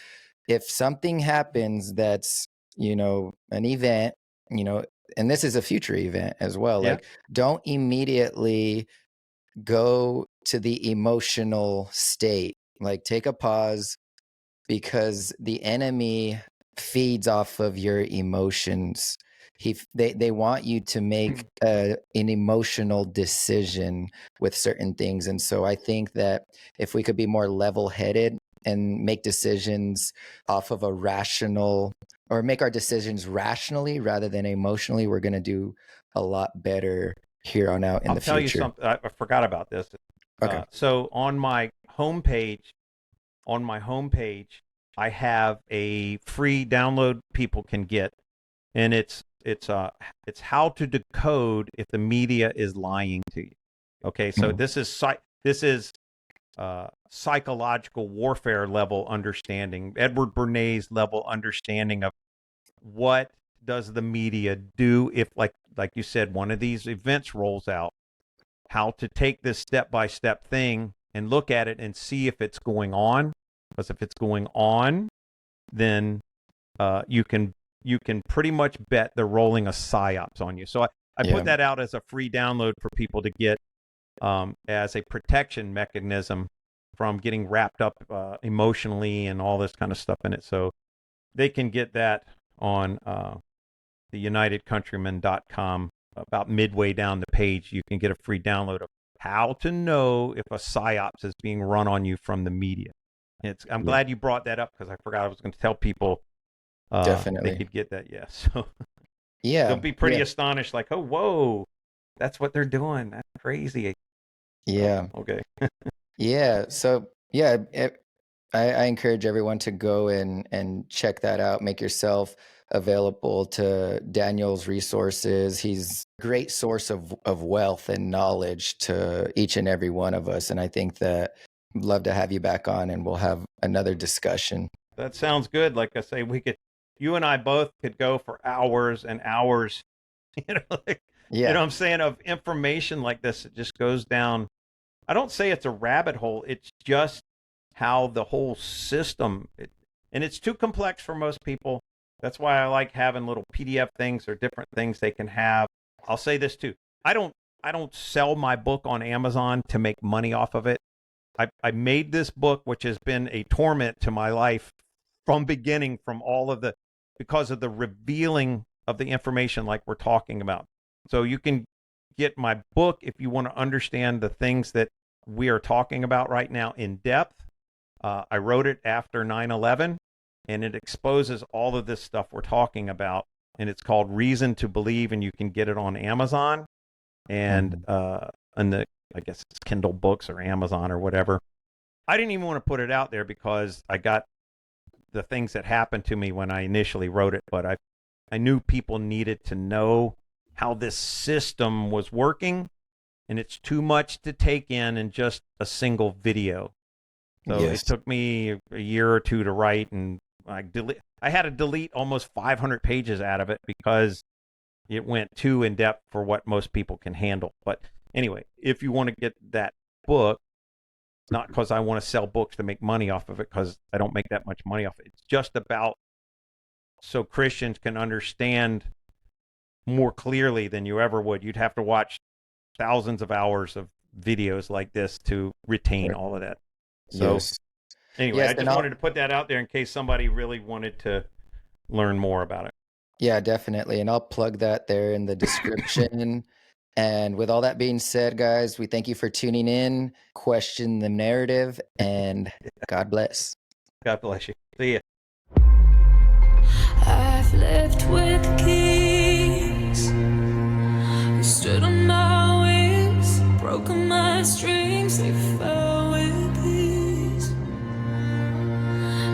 if something happens that's, an event, you know and this is a future event as well,
yeah.
like don't immediately go to the emotional state. Like take a pause, because the enemy feeds off of your emotions. They want you to make an emotional decision with certain things. And so I think that if we could be more level-headed and make decisions off of a rational, or make our decisions rationally rather than emotionally, we're going to do a lot better here on out in
I'll
the
tell you
future.
something. I forgot about this.
Okay.
So on my homepage, I have a free download people can get, and it's how to decode if the media is lying to you. Okay, so
Mm.
this is psychological warfare level understanding, Edward Bernays level understanding of what does the media do if, like you said, one of these events rolls out, how to take this step by step thing and look at it and see if it's going on. Because if it's going on, then you can pretty much bet they're rolling a psyops on you. So I put
Yeah.
that out as a free download for people to get, as a protection mechanism from getting wrapped up emotionally and all this kind of stuff in it. So they can get that on the unitedcountrymen.com. About midway down the page, you can get a free download of how to know if a psyops is being run on you from the media. I'm
Yeah.
glad you brought that up, because I forgot I was going to tell people they
Definitely.
could get that. Yes. So they'll
Yeah.
be pretty
Yeah.
astonished, like, oh, whoa, that's what they're doing. That's crazy. So,
Yeah.
okay.
Yeah. So yeah, I encourage everyone to go and check that out. Make yourself available to Daniel's resources. He's a great source of wealth and knowledge to each and every one of us. And I think that I'd love to have you back on, and we'll have another discussion.
That sounds good. Like I say, you and I both could go for hours and hours, like,
Yeah.
what I'm saying, of information like this. It just goes down. I don't say it's a rabbit hole. It's just how the whole system, and it's too complex for most people. That's why I like having little PDF things or different things they can have. I'll say this too. I don't I don't sell my book on Amazon to make money off of it. I made this book, which has been a torment to my life from beginning, because of the revealing of the information like we're talking about. So you can get my book if you want to understand the things that we are talking about right now in depth. I wrote it after 9/11, and it exposes all of this stuff we're talking about. And it's called Reason to Believe, and you can get it on Amazon and
Mhm.
I guess it's Kindle Books or Amazon or whatever. I didn't even want to put it out there because I got the things that happened to me when I initially wrote it, but I knew people needed to know how this system was working, and it's too much to take in just a single video. So it
Yes.
took me a year or two to write, and I had to delete almost 500 pages out of it because it went too in depth for what most people can handle. But anyway, if you want to get that book, not because I want to sell books to make money off of it, because I don't make that much money off it. It's just about so Christians can understand more clearly than you ever would. You'd have to watch thousands of hours of videos like this to retain all of that. So
Yes.
anyway,
Yes,
I just wanted to put that out there in case somebody really wanted to learn more about it.
Yeah, definitely. And I'll plug that there in the description. And with all that being said, guys, we thank you for tuning in. Question the narrative, and God bless.
God bless you. See ya.
I've lived with kings who stood on my wings, broken my strings, they fell with ease.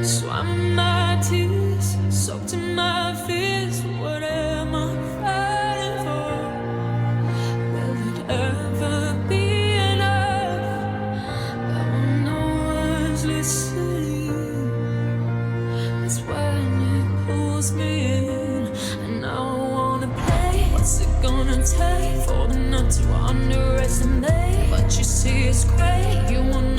Swam in my tears, soaked in my fears. What am I fighting for? Will it ever be enough? But when no one's listening, it's when it pulls me in, and I wanna play. What's it gonna take for them not to underestimate? What you see is great, you wanna